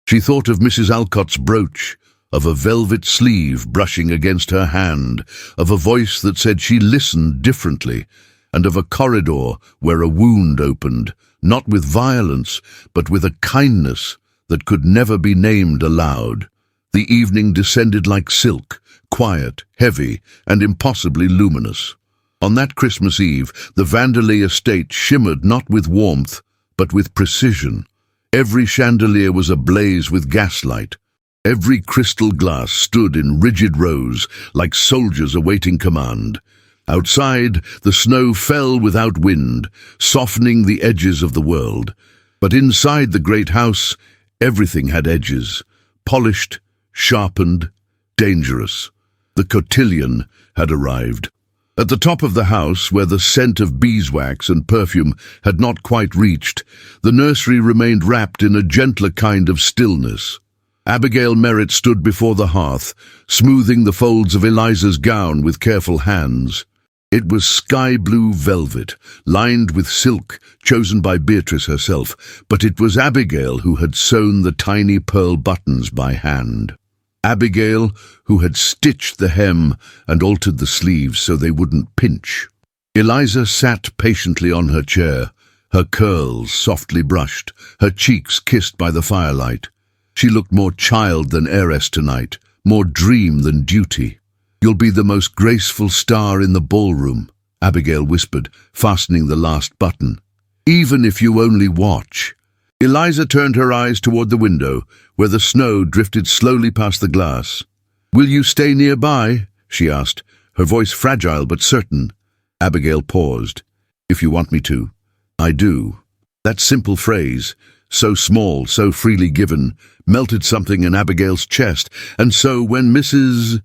She thought of Mrs. Alcott's brooch, of a velvet sleeve brushing against her hand, of a voice that said she listened differently, and of a corridor where a wound opened, not with violence, but with a kindness that could never be named aloud. The evening descended like silk, quiet, heavy, and impossibly luminous. On that Christmas Eve, the Vanderleigh estate shimmered not with warmth, but with precision. Every chandelier was ablaze with gaslight. Every crystal glass stood in rigid rows, like soldiers awaiting command. Outside, the snow fell without wind, softening the edges of the world. But inside the great house, everything had edges, polished, sharpened, dangerous. The cotillion had arrived. At the top of the house, where the scent of beeswax and perfume had not quite reached, the nursery remained wrapped in a gentler kind of stillness. Abigail Merritt stood before the hearth, smoothing the folds of Eliza's gown with careful hands. It was sky-blue velvet, lined with silk, chosen by Beatrice herself, but it was Abigail who had sewn the tiny pearl buttons by hand. Abigail, who had stitched the hem and altered the sleeves so they wouldn't pinch. Eliza sat patiently on her chair, her curls softly brushed, her cheeks kissed by the firelight. She looked more child than heiress tonight, more dream than duty. "You'll be the most graceful star in the ballroom," Abigail whispered, fastening the last button. "Even if you only watch." Eliza turned her eyes toward the window, where the snow drifted slowly past the glass. "Will you stay nearby?" she asked, her voice fragile but certain. Abigail paused. "If you want me to." "I do." That simple phrase, so small, so freely given, melted something in Abigail's chest, and so when Mrs.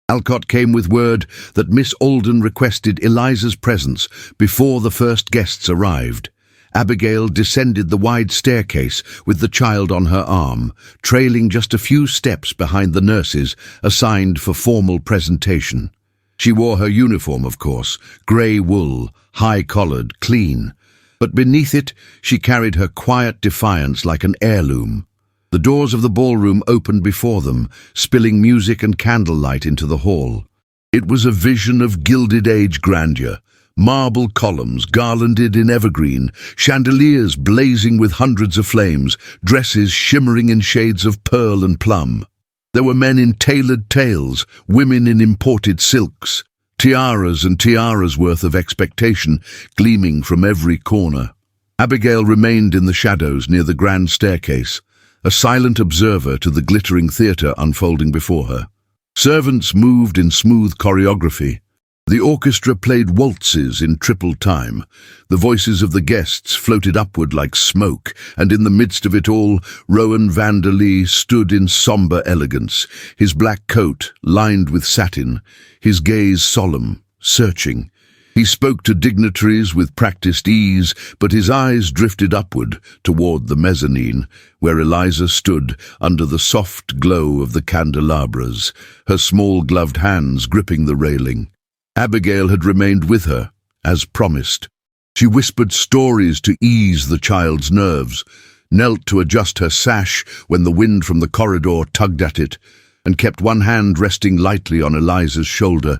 Alcott came with word that Miss Alden requested Eliza's presence before the first guests arrived, Abigail descended the wide staircase with the child on her arm, trailing just a few steps behind the nurses assigned for formal presentation. She wore her uniform, of course, grey wool, high-collared, clean, but beneath it she carried her quiet defiance like an heirloom. The doors of the ballroom opened before them, spilling music and candlelight into the hall. It was a vision of Gilded Age grandeur. Marble columns garlanded in evergreen, chandeliers blazing with hundreds of flames, dresses shimmering in shades of pearl and plum. There were men in tailored tails, women in imported silks, tiaras and tiaras worth of expectation gleaming from every corner. Abigail remained in the shadows near the grand staircase, a silent observer to the glittering theatre unfolding before her. Servants moved in smooth choreography. The orchestra played waltzes in triple time. The voices of the guests floated upward like smoke, and in the midst of it all, Rowan Vanderleigh stood in sombre elegance, his black coat lined with satin, his gaze solemn, searching. He spoke to dignitaries with practiced ease, but his eyes drifted upward toward the mezzanine, where Eliza stood under the soft glow of the candelabras, her small gloved hands gripping the railing. Abigail had remained with her, as promised. She whispered stories to ease the child's nerves, knelt to adjust her sash when the wind from the corridor tugged at it, and kept one hand resting lightly on Eliza's shoulder,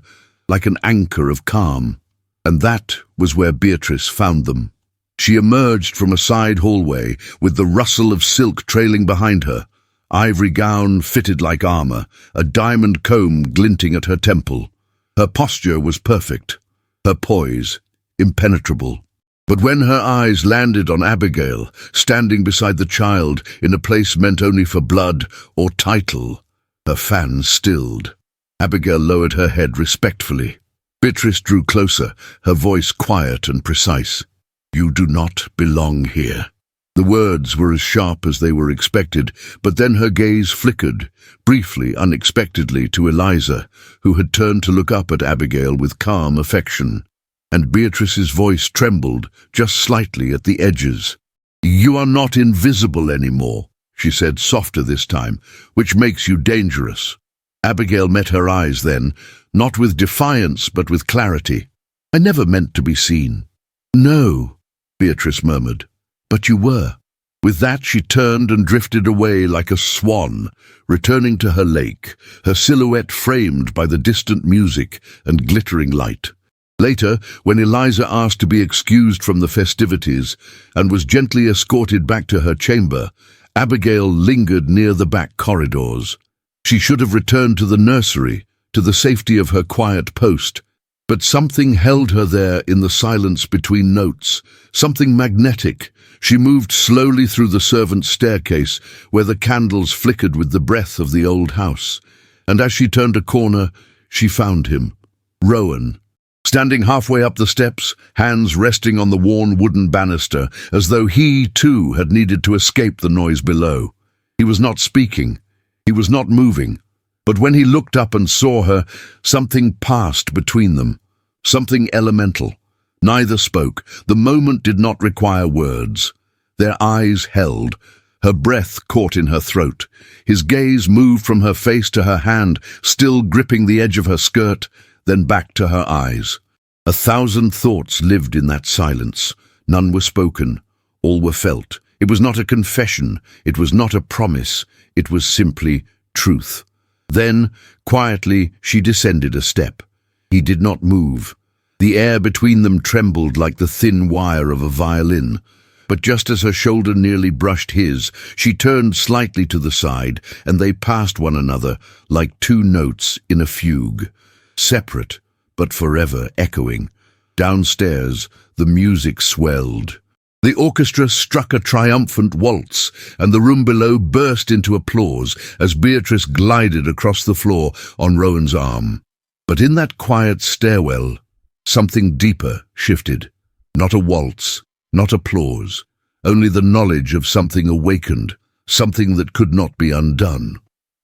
like an anchor of calm. And that was where Beatrice found them. She emerged from a side hallway with the rustle of silk trailing behind her, ivory gown fitted like armor, a diamond comb glinting at her temple. Her posture was perfect, her poise impenetrable. But when her eyes landed on Abigail, standing beside the child in a place meant only for blood or title, her fan stilled. Abigail lowered her head respectfully. Beatrice drew closer, her voice quiet and precise. "You do not belong here." The words were as sharp as they were expected, but then her gaze flickered, briefly, unexpectedly, to Eliza, who had turned to look up at Abigail with calm affection. And Beatrice's voice trembled, just slightly at the edges. "You are not invisible anymore," she said, softer this time, "which makes you dangerous." Abigail met her eyes then, not with defiance but with clarity. "I never meant to be seen." "No," Beatrice murmured. "But you were." With that she turned and drifted away like a swan, returning to her lake, her silhouette framed by the distant music and glittering light. Later, when Eliza asked to be excused from the festivities and was gently escorted back to her chamber, Abigail lingered near the back corridors. She should have returned to the nursery, to the safety of her quiet post, But something held her there in the silence between notes, something magnetic. She moved slowly through the servants' staircase, where the candles flickered with the breath of the old house. And as she turned a corner, she found him, Rowan, standing halfway up the steps, hands resting on the worn wooden banister, as though he, too, had needed to escape the noise below. He was not speaking. He was not moving. But when he looked up and saw her, something passed between them, something elemental. Neither spoke. The moment did not require words. Their eyes held. Her breath caught in her throat. His gaze moved from her face to her hand, still gripping the edge of her skirt, then back to her eyes. 1,000 thoughts lived in that silence. None were spoken. All were felt. It was not a confession. It was not a promise. It was simply truth. Then, quietly, she descended a step. He did not move. The air between them trembled like the thin wire of a violin. But just as her shoulder nearly brushed his, she turned slightly to the side, and they passed one another like two notes in a fugue. Separate, but forever echoing. Downstairs, the music swelled. The orchestra struck a triumphant waltz, and the room below burst into applause as Beatrice glided across the floor on Rowan's arm. But in that quiet stairwell, something deeper shifted. Not a waltz, not applause, only the knowledge of something awakened, something that could not be undone.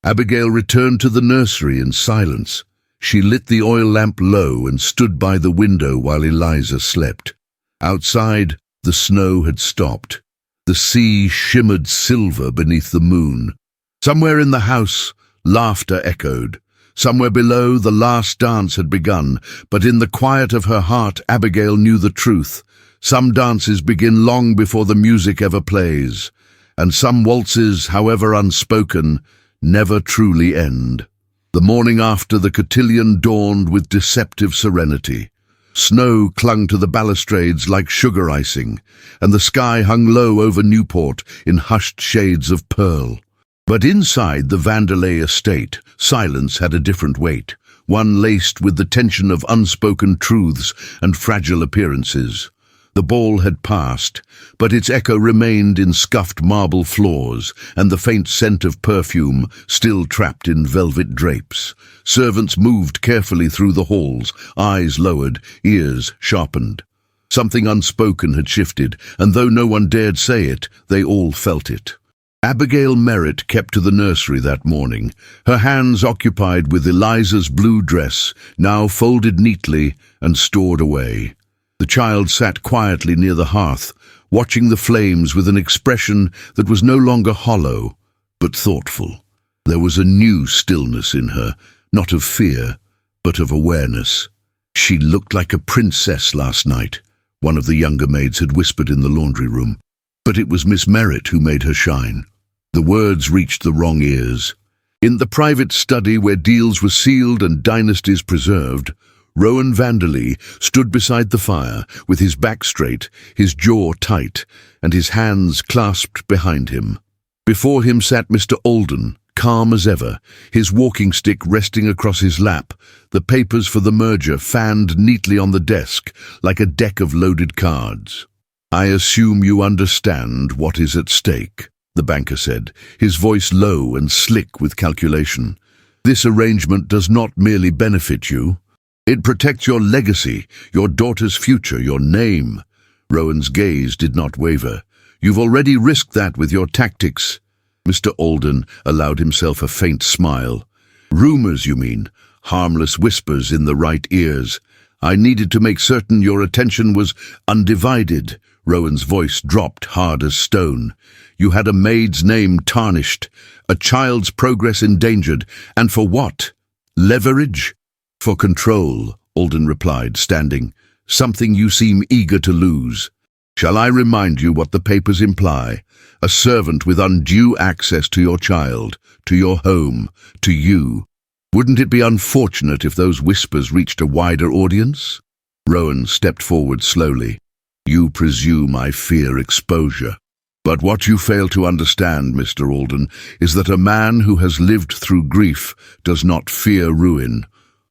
Abigail returned to the nursery in silence. She lit the oil lamp low and stood by the window while Eliza slept. Outside, the snow had stopped. The sea shimmered silver beneath the moon. Somewhere in the house, laughter echoed. Somewhere below, the last dance had begun, but in the quiet of her heart, Abigail knew the truth. Some dances begin long before the music ever plays, and some waltzes, however unspoken, never truly end. The morning after, the cotillion dawned with deceptive serenity. Snow clung to the balustrades like sugar icing, and the sky hung low over Newport in hushed shades of pearl. But inside the Vanderleigh estate, silence had a different weight, one laced with the tension of unspoken truths and fragile appearances. The ball had passed, but its echo remained in scuffed marble floors and the faint scent of perfume still trapped in velvet drapes. Servants moved carefully through the halls, eyes lowered, ears sharpened. Something unspoken had shifted, and though no one dared say it, they all felt it. Abigail Merritt kept to the nursery that morning, her hands occupied with Eliza's blue dress, now folded neatly and stored away. The child sat quietly near the hearth, watching the flames with an expression that was no longer hollow, but thoughtful. There was a new stillness in her, not of fear, but of awareness. "She looked like a princess last night," one of the younger maids had whispered in the laundry room. But it was Miss Merritt who made her shine. The words reached the wrong ears. In the private study where deals were sealed and dynasties preserved, Rowan Vanderleigh stood beside the fire, with his back straight, his jaw tight, and his hands clasped behind him. Before him sat Mr. Alden, calm as ever, his walking stick resting across his lap, the papers for the merger fanned neatly on the desk, like a deck of loaded cards. "I assume you understand what is at stake," the banker said, his voice low and slick with calculation. "This arrangement does not merely benefit you. It protects your legacy, your daughter's future, your name." Rowan's gaze did not waver. "You've already risked that with your tactics." Mr. Alden allowed himself a faint smile. "Rumors, you mean? Harmless whispers in the right ears. I needed to make certain your attention was undivided." Rowan's voice dropped hard as stone. "You had a maid's name tarnished, a child's progress endangered, and for what? Leverage?" "For control," Alden replied, standing. "Something you seem eager to lose. Shall I remind you what the papers imply? A servant with undue access to your child, to your home, to you. Wouldn't it be unfortunate if those whispers reached a wider audience?" Rowan stepped forward slowly. "You presume I fear exposure. But what you fail to understand, Mr. Alden, is that a man who has lived through grief does not fear ruin.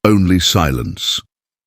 Only silence.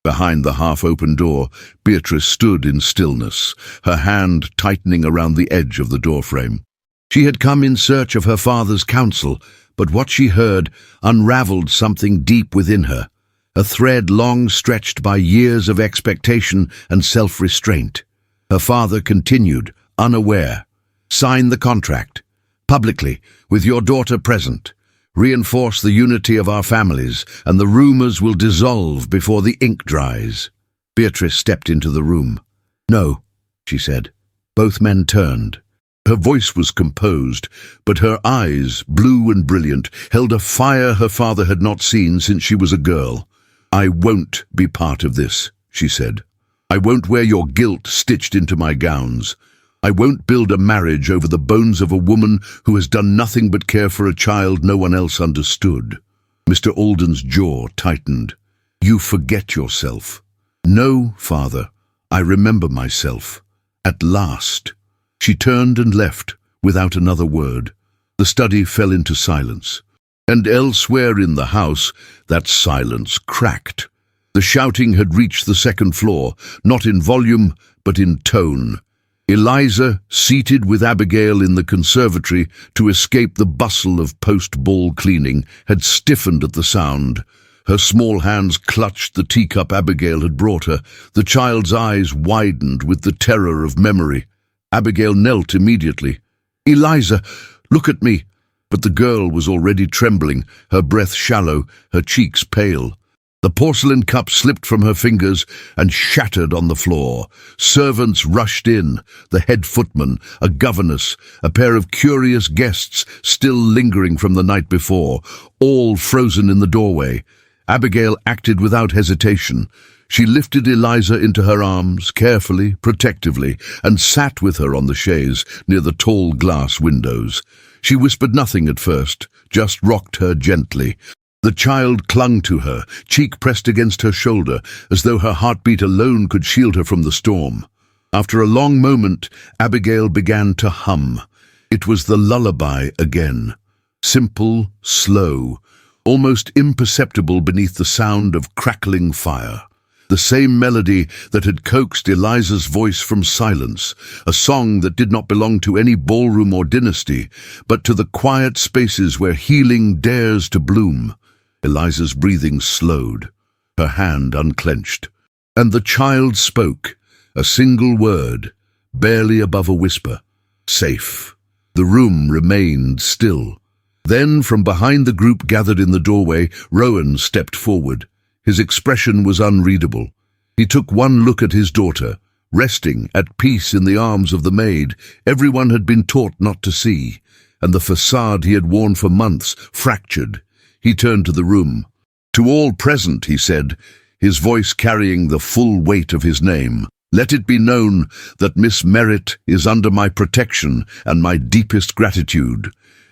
Behind the half-open door, Beatrice stood in stillness, her hand tightening around the edge of the doorframe. She had come in search of her father's counsel, but what she heard unraveled something deep within her, a thread long stretched by years of expectation and self-restraint. Her father continued, unaware. "Sign the contract. Publicly, with your daughter present. Reinforce the unity of our families, and the rumors will dissolve before the ink dries." Beatrice stepped into the room. "No," she said. Both men turned. Her voice was composed, but her eyes, blue and brilliant, held a fire her father had not seen since she was a girl. "I won't be part of this," she said. "I won't wear your guilt stitched into my gowns. I won't build a marriage over the bones of a woman who has done nothing but care for a child no one else understood." Mr. Alden's jaw tightened. "You forget yourself." "No, father, I remember myself. At last." She turned and left, without another word. The study fell into silence. And elsewhere in the house, that silence cracked. The shouting had reached the second floor, not in volume, but in tone. Eliza, seated with Abigail in the conservatory to escape the bustle of post-ball cleaning, had stiffened at the sound. Her small hands clutched the teacup Abigail had brought her. The child's eyes widened with the terror of memory. Abigail knelt immediately. "Eliza, look at me!" But the girl was already trembling, her breath shallow, her cheeks pale. The porcelain cup slipped from her fingers and shattered on the floor. Servants rushed in, the head footman, a governess, a pair of curious guests still lingering from the night before, all frozen in the doorway. Abigail acted without hesitation. She lifted Eliza into her arms, carefully, protectively, and sat with her on the chaise near the tall glass windows. She whispered nothing at first, just rocked her gently. The child clung to her, cheek pressed against her shoulder, as though her heartbeat alone could shield her from the storm. After a long moment, Abigail began to hum. It was the lullaby again. Simple, slow, almost imperceptible beneath the sound of crackling fire. The same melody that had coaxed Eliza's voice from silence, a song that did not belong to any ballroom or dynasty, but to the quiet spaces where healing dares to bloom. Eliza's breathing slowed, her hand unclenched, and the child spoke, a single word, barely above a whisper. "Safe." The room remained still. Then, from behind the group gathered in the doorway, Rowan stepped forward. His expression was unreadable. He took one look at his daughter, resting at peace in the arms of the maid everyone had been taught not to see, and the facade he had worn for months fractured. He turned to the room. "To all present," he said, his voice carrying the full weight of his name, "let it be known that Miss Merritt is under my protection and my deepest gratitude.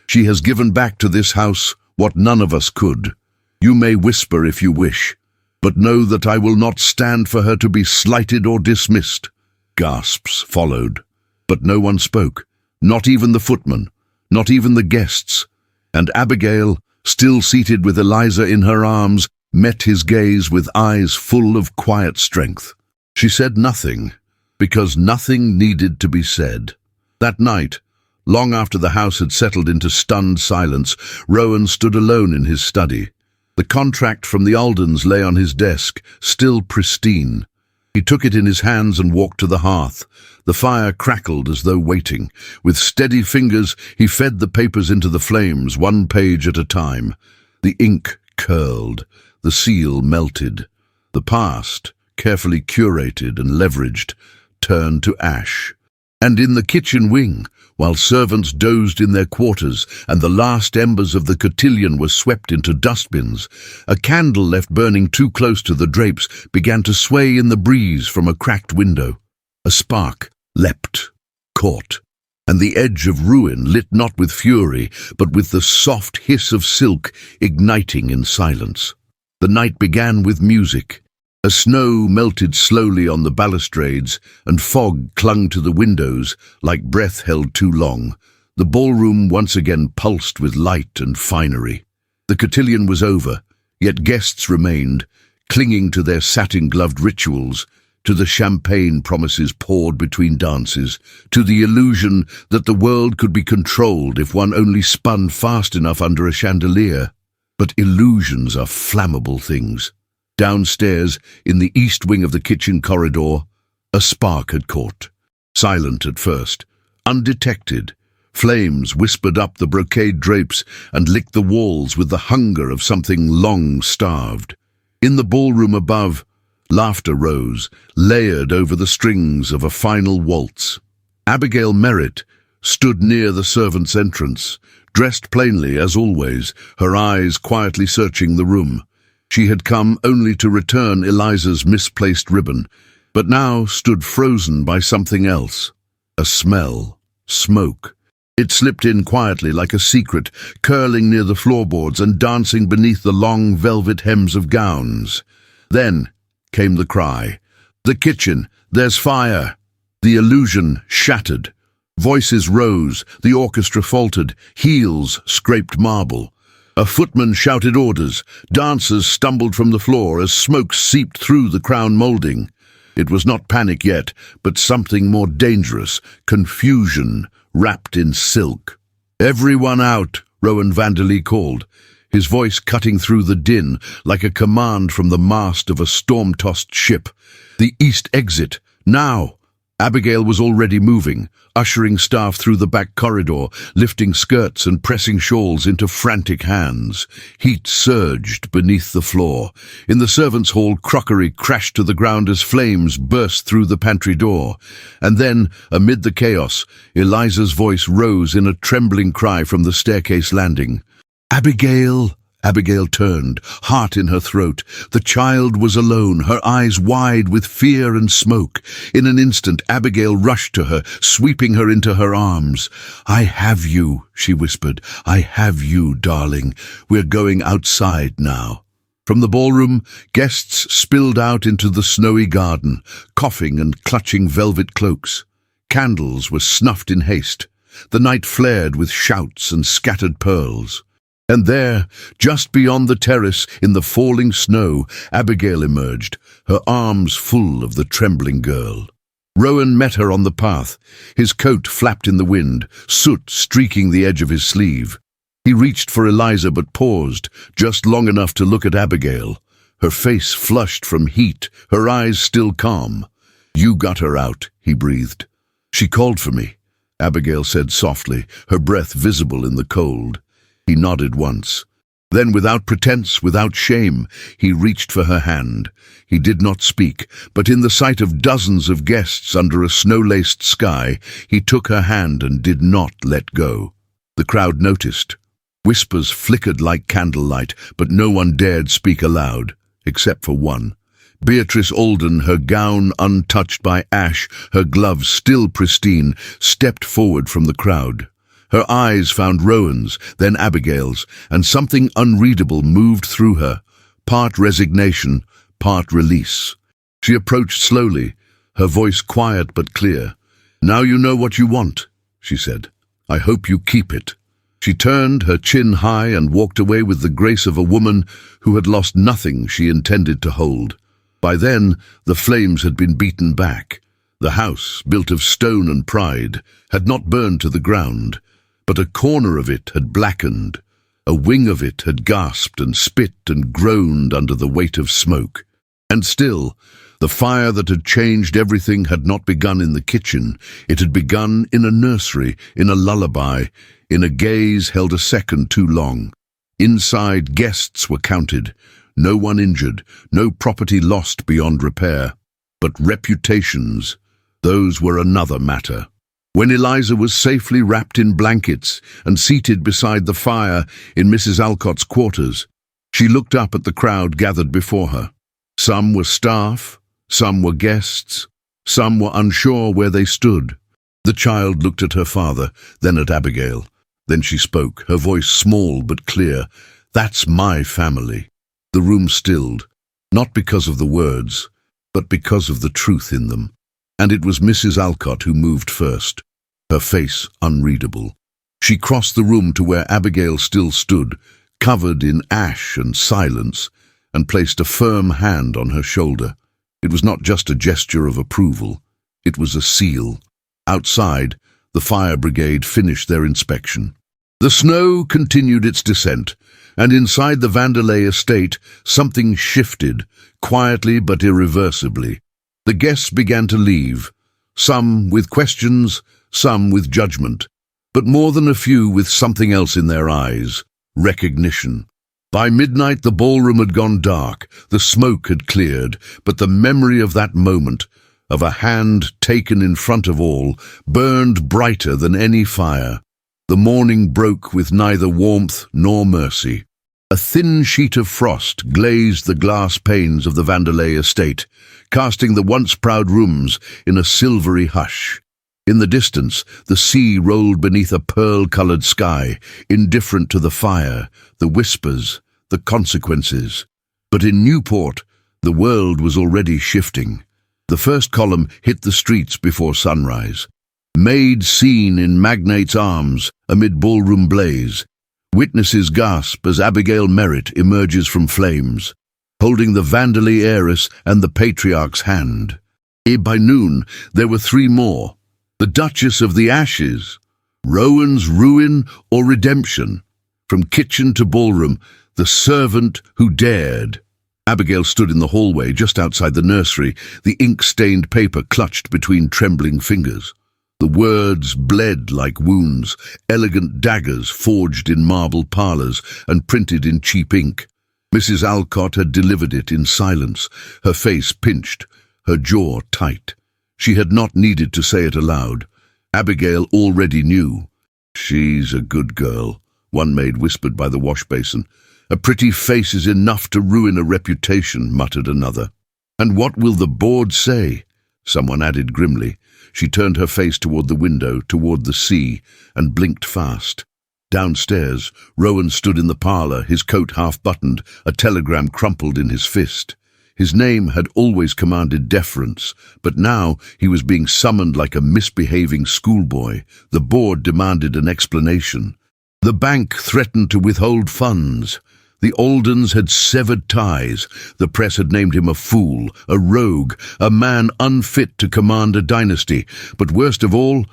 She has given back to this house what none of us could. You may whisper if you wish, but know that I will not stand for her to be slighted or dismissed." Gasps followed, but no one spoke, not even the footman, not even the guests, and Abigail, still seated with Eliza in her arms, met his gaze with eyes full of quiet strength. She said nothing, because nothing needed to be said. That night, long after the house had settled into stunned silence, Rowan stood alone in his study. The contract from the Aldens lay on his desk, still pristine. He took it in his hands and walked to the hearth. The fire crackled as though waiting. With steady fingers, he fed the papers into the flames, one page at a time. The ink curled, the seal melted. The past, carefully curated and leveraged, turned to ash. And in the kitchen wing, while servants dozed in their quarters and the last embers of the cotillion were swept into dustbins, a candle left burning too close to the drapes began to sway in the breeze from a cracked window. A spark leapt, caught, and the edge of ruin lit not with fury, but with the soft hiss of silk igniting in silence. The night began with music. A snow melted slowly on the balustrades, and fog clung to the windows like breath held too long. The ballroom once again pulsed with light and finery. The cotillion was over, yet guests remained, clinging to their satin-gloved rituals, to the champagne promises poured between dances, to the illusion that the world could be controlled if one only spun fast enough under a chandelier. But illusions are flammable things. Downstairs, in the east wing of the kitchen corridor, a spark had caught. Silent at first, undetected, flames whispered up the brocade drapes and licked the walls with the hunger of something long starved. In the ballroom above, laughter rose, layered over the strings of a final waltz. Abigail Merritt stood near the servants' entrance, dressed plainly as always, her eyes quietly searching the room. She had come only to return Eliza's misplaced ribbon, but now stood frozen by something else. A smell. Smoke. It slipped in quietly like a secret, curling near the floorboards and dancing beneath the long velvet hems of gowns. Then came the cry. "The kitchen! There's fire!" The illusion shattered. Voices rose, the orchestra faltered, heels scraped marble. A footman shouted orders. Dancers stumbled from the floor as smoke seeped through the crown moulding. It was not panic yet, but something more dangerous, confusion wrapped in silk. "Everyone out," Rowan Vanderleigh called, his voice cutting through the din like a command from the mast of a storm-tossed ship. "The east exit, now!" Abigail was already moving, ushering staff through the back corridor, lifting skirts and pressing shawls into frantic hands. Heat surged beneath the floor. In the servants' hall, crockery crashed to the ground as flames burst through the pantry door. And then, amid the chaos, Eliza's voice rose in a trembling cry from the staircase landing. "Abigail!" Abigail turned, heart in her throat. The child was alone, her eyes wide with fear and smoke. In an instant, Abigail rushed to her, sweeping her into her arms. "I have you," she whispered. "I have you, darling. We're going outside now." From the ballroom, guests spilled out into the snowy garden, coughing and clutching velvet cloaks. Candles were snuffed in haste. The night flared with shouts and scattered pearls. And there, just beyond the terrace, in the falling snow, Abigail emerged, her arms full of the trembling girl. Rowan met her on the path. His coat flapped in the wind, soot streaking the edge of his sleeve. He reached for Eliza but paused, just long enough to look at Abigail. Her face flushed from heat, her eyes still calm. "You got her out," he breathed. "She called for me," Abigail said softly, her breath visible in the cold. He nodded once. Then, without pretense, without shame, he reached for her hand. He did not speak, but in the sight of dozens of guests under a snow-laced sky, he took her hand and did not let go. The crowd noticed. Whispers flickered like candlelight, but no one dared speak aloud, except for one. Beatrice Alden, her gown untouched by ash, her gloves still pristine, stepped forward from the crowd. Her eyes found Rowan's, then Abigail's, and something unreadable moved through her, part resignation, part release. She approached slowly, her voice quiet but clear. "Now you know what you want," she said. "I hope you keep it." She turned, her chin high, and walked away with the grace of a woman who had lost nothing she intended to hold. By then, the flames had been beaten back. The house, built of stone and pride, had not burned to the ground, but a corner of it had blackened. A wing of it had gasped and spit and groaned under the weight of smoke. And still, the fire that had changed everything had not begun in the kitchen. It had begun in a nursery, in a lullaby, in a gaze held a second too long. Inside, guests were counted. No one injured, no property lost beyond repair. But reputations, those were another matter. When Eliza was safely wrapped in blankets and seated beside the fire in Mrs. Alcott's quarters, she looked up at the crowd gathered before her. Some were staff, some were guests, some were unsure where they stood. The child looked at her father, then at Abigail. Then she spoke, her voice small but clear. "That's my family." The room stilled, not because of the words, but because of the truth in them. And it was Mrs. Alcott who moved first, her face unreadable. She crossed the room to where Abigail still stood, covered in ash and silence, and placed a firm hand on her shoulder. It was not just a gesture of approval, it was a seal. Outside, the fire brigade finished their inspection. The snow continued its descent, and inside the Vanderleigh estate, something shifted, quietly but irreversibly. The guests began to leave, some with questions, some with judgment, but more than a few with something else in their eyes: recognition. By midnight, the ballroom had gone dark, the smoke had cleared, but the memory of that moment, of a hand taken in front of all, burned brighter than any fire. The morning broke with neither warmth nor mercy. A thin sheet of frost glazed the glass panes of the Vanderleigh estate, casting the once proud rooms in a silvery hush. In the distance, the sea rolled beneath a pearl-colored sky, indifferent to the fire, the whispers, the consequences. But in Newport, the world was already shifting. The first column hit the streets before sunrise. Maid seen in magnate's arms amid ballroom blaze. Witnesses gasp as Abigail Merritt emerges from flames, holding the Vanderleigh heiress and the patriarch's hand. By noon, there were three more. The Duchess of the Ashes, Rowan's ruin or redemption. From kitchen to ballroom, the servant who dared. Abigail stood in the hallway just outside the nursery, the ink-stained paper clutched between trembling fingers. The words bled like wounds, elegant daggers forged in marble parlours and printed in cheap ink. Mrs. Alcott had delivered it in silence, her face pinched, her jaw tight. She had not needed to say it aloud. Abigail already knew. "She's a good girl," one maid whispered by the wash-basin. "A pretty face is enough to ruin a reputation," muttered another. "And what will the board say?" someone added grimly. She turned her face toward the window, toward the sea, and blinked fast. Downstairs, Rowan stood in the parlour, his coat half-buttoned, a telegram crumpled in his fist. His name had always commanded deference, but now he was being summoned like a misbehaving schoolboy. The board demanded an explanation. The bank threatened to withhold funds. The Aldens had severed ties. The press had named him a fool, a rogue, a man unfit to command a dynasty. But worst of all,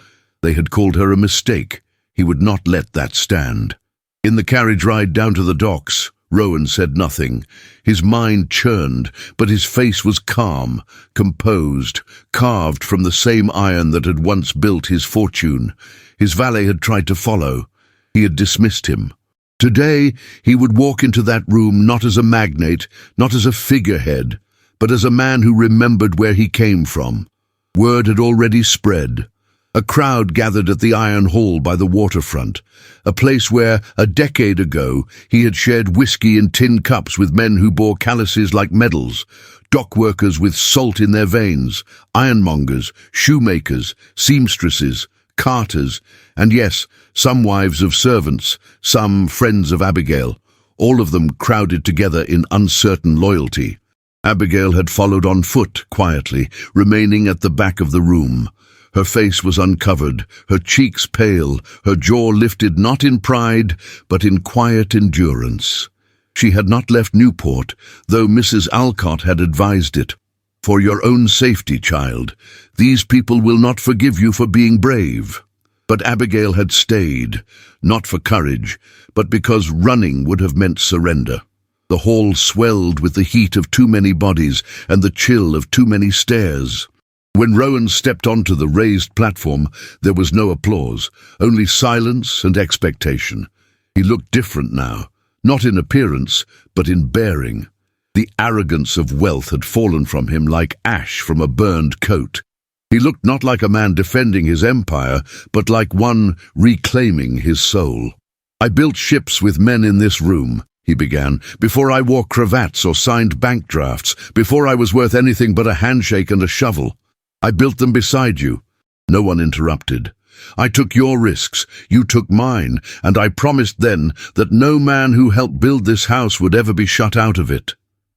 they had called her a mistake. He would not let that stand. In the carriage ride down to the docks, Rowan said nothing. His mind churned, but his face was calm, composed, carved from the same iron that had once built his fortune. His valet had tried to follow. He had dismissed him. Today, he would walk into that room not as a magnate, not as a figurehead, but as a man who remembered where he came from. Word had already spread. A crowd gathered at the Iron Hall by the waterfront, a place where, a decade ago, he had shared whiskey in tin cups with men who bore calluses like medals, dockworkers with salt in their veins, ironmongers, shoemakers, seamstresses, carters, and yes, some wives of servants, some friends of Abigail, all of them crowded together in uncertain loyalty. Abigail had followed on foot, quietly, remaining at the back of the room. Her face was uncovered, her cheeks pale, her jaw lifted not in pride, but in quiet endurance. She had not left Newport, though Mrs. Alcott had advised it. "For your own safety, child. These people will not forgive you for being brave." But Abigail had stayed, not for courage, but because running would have meant surrender. The hall swelled with the heat of too many bodies and the chill of too many stares. When Rowan stepped onto the raised platform, there was no applause, only silence and expectation. He looked different now, not in appearance, but in bearing. The arrogance of wealth had fallen from him like ash from a burned coat. He looked not like a man defending his empire, but like one reclaiming his soul. "I built ships with men in this room," he began, "before I wore cravats or signed bank drafts, before I was worth anything but a handshake and a shovel. I built them beside you." No one interrupted. "I took your risks, you took mine, and I promised then that no man who helped build this house would ever be shut out of it."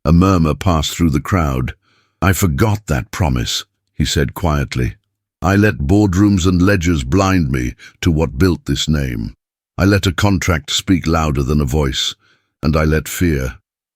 A murmur passed through the crowd. "I forgot that promise," he said quietly. "I let boardrooms and ledgers blind me to what built this name. I let a contract speak louder than a voice, and I let fear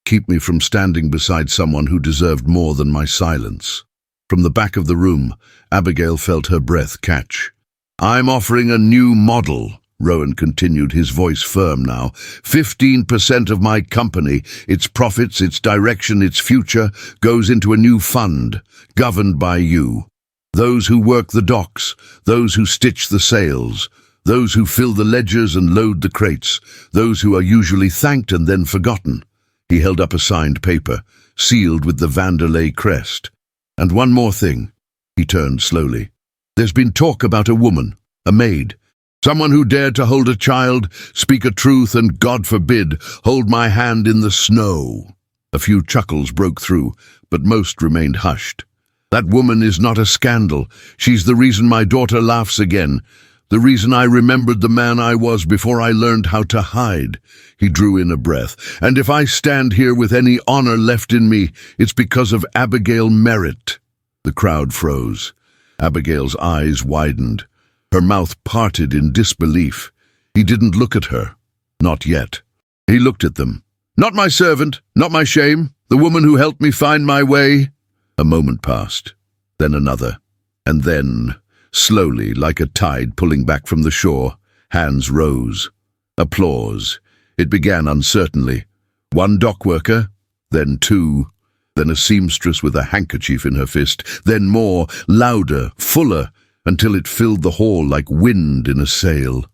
keep me from standing beside someone who deserved more than my silence. From the back of the room, Abigail felt her breath catch. "I'm offering a new model," Rowan continued, his voice firm now. 15% of my company, its profits, its direction, its future, goes into a new fund, governed by you. Those who work the docks, those who stitch the sails, those who fill the ledgers and load the crates, those who are usually thanked and then forgotten. He held up a signed paper, sealed with the Vanderleigh crest. "And one more thing," he turned slowly. "There's been talk about a woman, a maid. Someone who dared to hold a child, speak a truth, and, God forbid, hold my hand in the snow." A few chuckles broke through, but most remained hushed. "That woman is not a scandal. She's the reason my daughter laughs again. The reason I remembered the man I was before I learned how to hide." He drew in a breath. "And if I stand here with any honor left in me, it's because of Abigail Merritt." The crowd froze. Abigail's eyes widened. Her mouth parted in disbelief. He didn't look at her. Not yet. He looked at them. "Not my servant, not my shame, the woman who helped me find my way." A moment passed, then another, and then, slowly, like a tide pulling back from the shore, hands rose. Applause. It began uncertainly. One dock worker, then two, then a seamstress with a handkerchief in her fist, then more, louder, fuller, until it filled the hall like wind in a sail.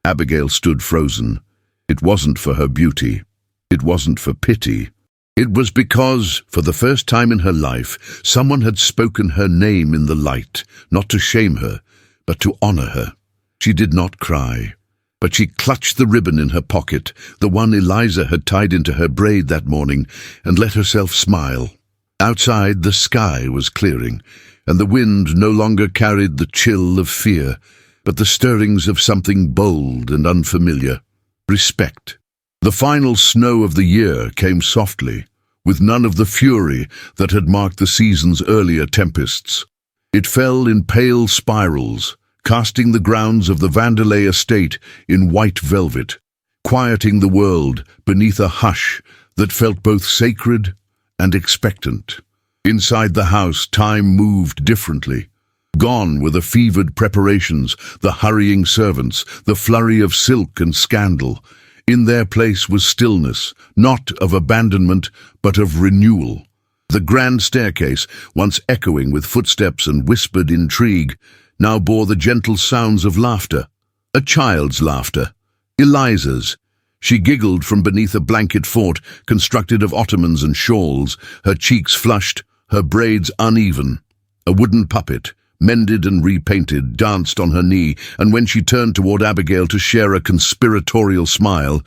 Abigail stood frozen. It wasn't for her beauty. It wasn't for pity. It was because, for the first time in her life, someone had spoken her name in the light, not to shame her, but to honor her. She did not cry, but she clutched the ribbon in her pocket, the one Eliza had tied into her braid that morning, and let herself smile. Outside, the sky was clearing, and the wind no longer carried the chill of fear, but the stirrings of something bold and unfamiliar. Respect. The final snow of the year came softly, with none of the fury that had marked the season's earlier tempests. It fell in pale spirals, casting the grounds of the Vanderleigh estate in white velvet, quieting the world beneath a hush that felt both sacred and expectant. Inside the house, time moved differently. Gone were the fevered preparations, the hurrying servants, the flurry of silk and scandal. In their place was stillness, not of abandonment, but of renewal. The grand staircase, once echoing with footsteps and whispered intrigue, now bore the gentle sounds of laughter. A child's laughter. Eliza's. She giggled from beneath a blanket fort constructed of ottomans and shawls, her cheeks flushed, her braids uneven. A wooden puppet, mended and repainted, danced on her knee, and when she turned toward Abigail to share a conspiratorial smile,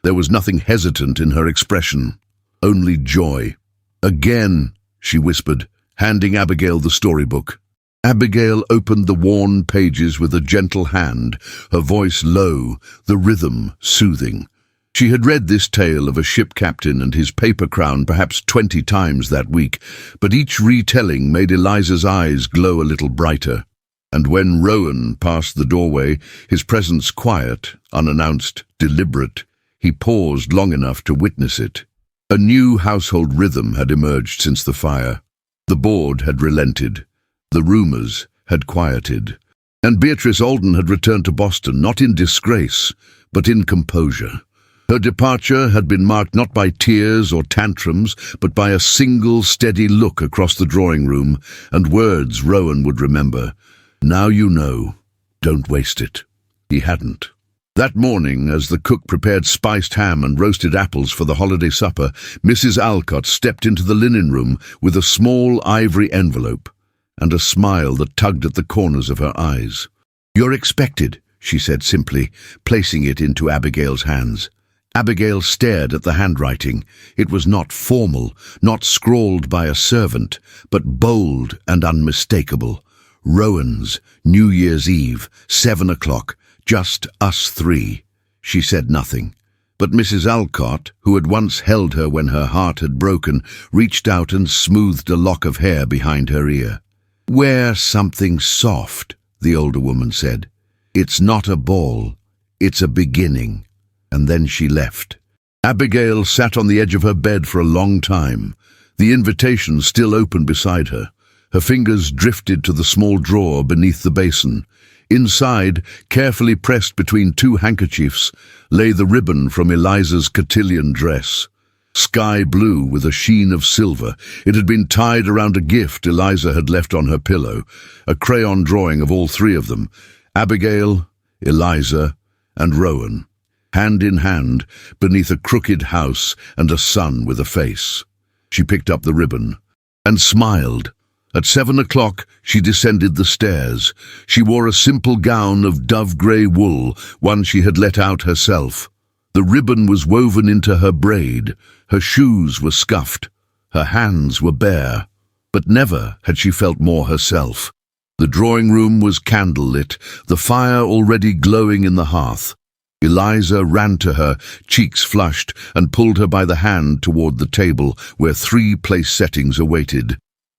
there was nothing hesitant in her expression, only joy. "Again," she whispered, handing Abigail the storybook. Abigail opened the worn pages with a gentle hand, her voice low, the rhythm soothing. She had read this tale of a ship captain and his paper crown perhaps 20 times that week, but each retelling made Eliza's eyes glow a little brighter. And when Rowan passed the doorway, his presence quiet, unannounced, deliberate, he paused long enough to witness it. A new household rhythm had emerged since the fire. The board had relented. The rumours had quieted. And Beatrice Alden had returned to Boston, not in disgrace, but in composure. Her departure had been marked not by tears or tantrums, but by a single steady look across the drawing room, and words Rowan would remember. "Now you know. Don't waste it." He hadn't. That morning, as the cook prepared spiced ham and roasted apples for the holiday supper, Mrs. Alcott stepped into the linen room with a small ivory envelope, and a smile that tugged at the corners of her eyes. "You're expected," she said simply, placing it into Abigail's hands. Abigail stared at the handwriting. It was not formal, not scrawled by a servant, but bold and unmistakable. "Rowan's, New Year's Eve, 7 o'clock, just us three." She said nothing, but Mrs. Alcott, who had once held her when her heart had broken, reached out and smoothed a lock of hair behind her ear. "Wear something soft," the older woman said. "It's not a ball, it's a beginning." And then she left. Abigail sat on the edge of her bed for a long time, the invitation still open beside her. Her fingers drifted to the small drawer beneath the basin. Inside, carefully pressed between two handkerchiefs, lay the ribbon from Eliza's cotillion dress. Sky blue with a sheen of silver, it had been tied around a gift Eliza had left on her pillow, a crayon drawing of all three of them, Abigail, Eliza, and Rowan, hand in hand, beneath a crooked house and a sun with a face. She picked up the ribbon and smiled. At 7 o'clock, she descended the stairs. She wore a simple gown of dove-grey wool, one she had let out herself. The ribbon was woven into her braid. Her shoes were scuffed. Her hands were bare. But never had she felt more herself. The drawing room was candle-lit, the fire already glowing in the hearth. Eliza ran to her, cheeks flushed, and pulled her by the hand toward the table where 3 place settings awaited.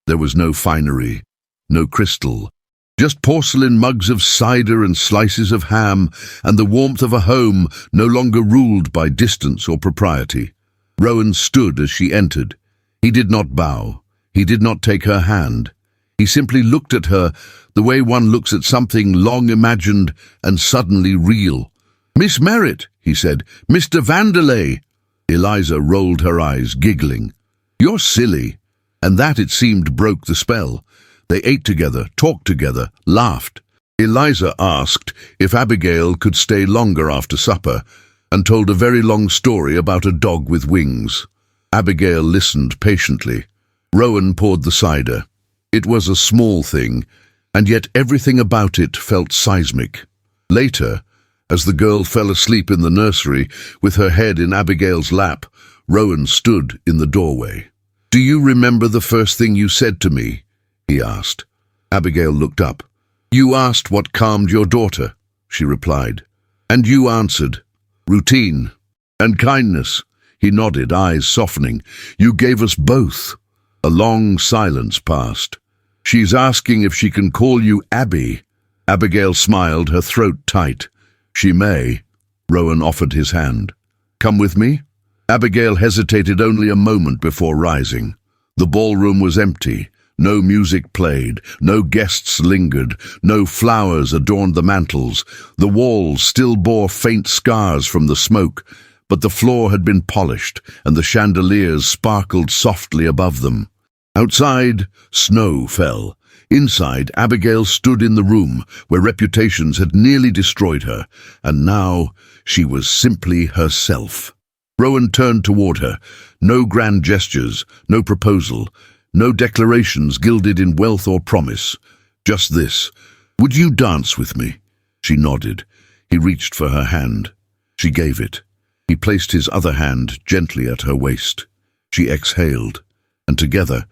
There was no finery, no crystal, just porcelain mugs of cider and slices of ham, and the warmth of a home no longer ruled by distance or propriety. Rowan stood as she entered. He did not bow. He did not take her hand. He simply looked at her the way one looks at something long imagined and suddenly real. "Miss Merritt," he said, "Mr. Vanderleigh." Eliza rolled her eyes, giggling. "You're silly." And that, it seemed, broke the spell. They ate together, talked together, laughed. Eliza asked if Abigail could stay longer after supper, and told a very long story about a dog with wings. Abigail listened patiently. Rowan poured the cider. It was a small thing, and yet everything about it felt seismic. Later, as the girl fell asleep in the nursery, with her head in Abigail's lap, Rowan stood in the doorway. "Do you remember the first thing you said to me?" he asked. Abigail looked up. "You asked what calmed your daughter," she replied. "And you answered, routine and kindness." He nodded, eyes softening. "You gave us both." A long silence passed. "She's asking if she can call you Abby." Abigail smiled, her throat tight. "She may." Rowan offered his hand. "Come with me?" Abigail hesitated only a moment before rising. The ballroom was empty. No music played, no guests lingered, no flowers adorned the mantels. The walls still bore faint scars from the smoke, but the floor had been polished, and the chandeliers sparkled softly above them. Outside, snow fell. Inside, Abigail stood in the room where reputations had nearly destroyed her, and now she was simply herself. Rowan turned toward her. No grand gestures, no proposal, no declarations gilded in wealth or promise. Just this: "Would you dance with me?" She nodded. He reached for her hand. She gave it. He placed his other hand gently at her waist. She exhaled, and together,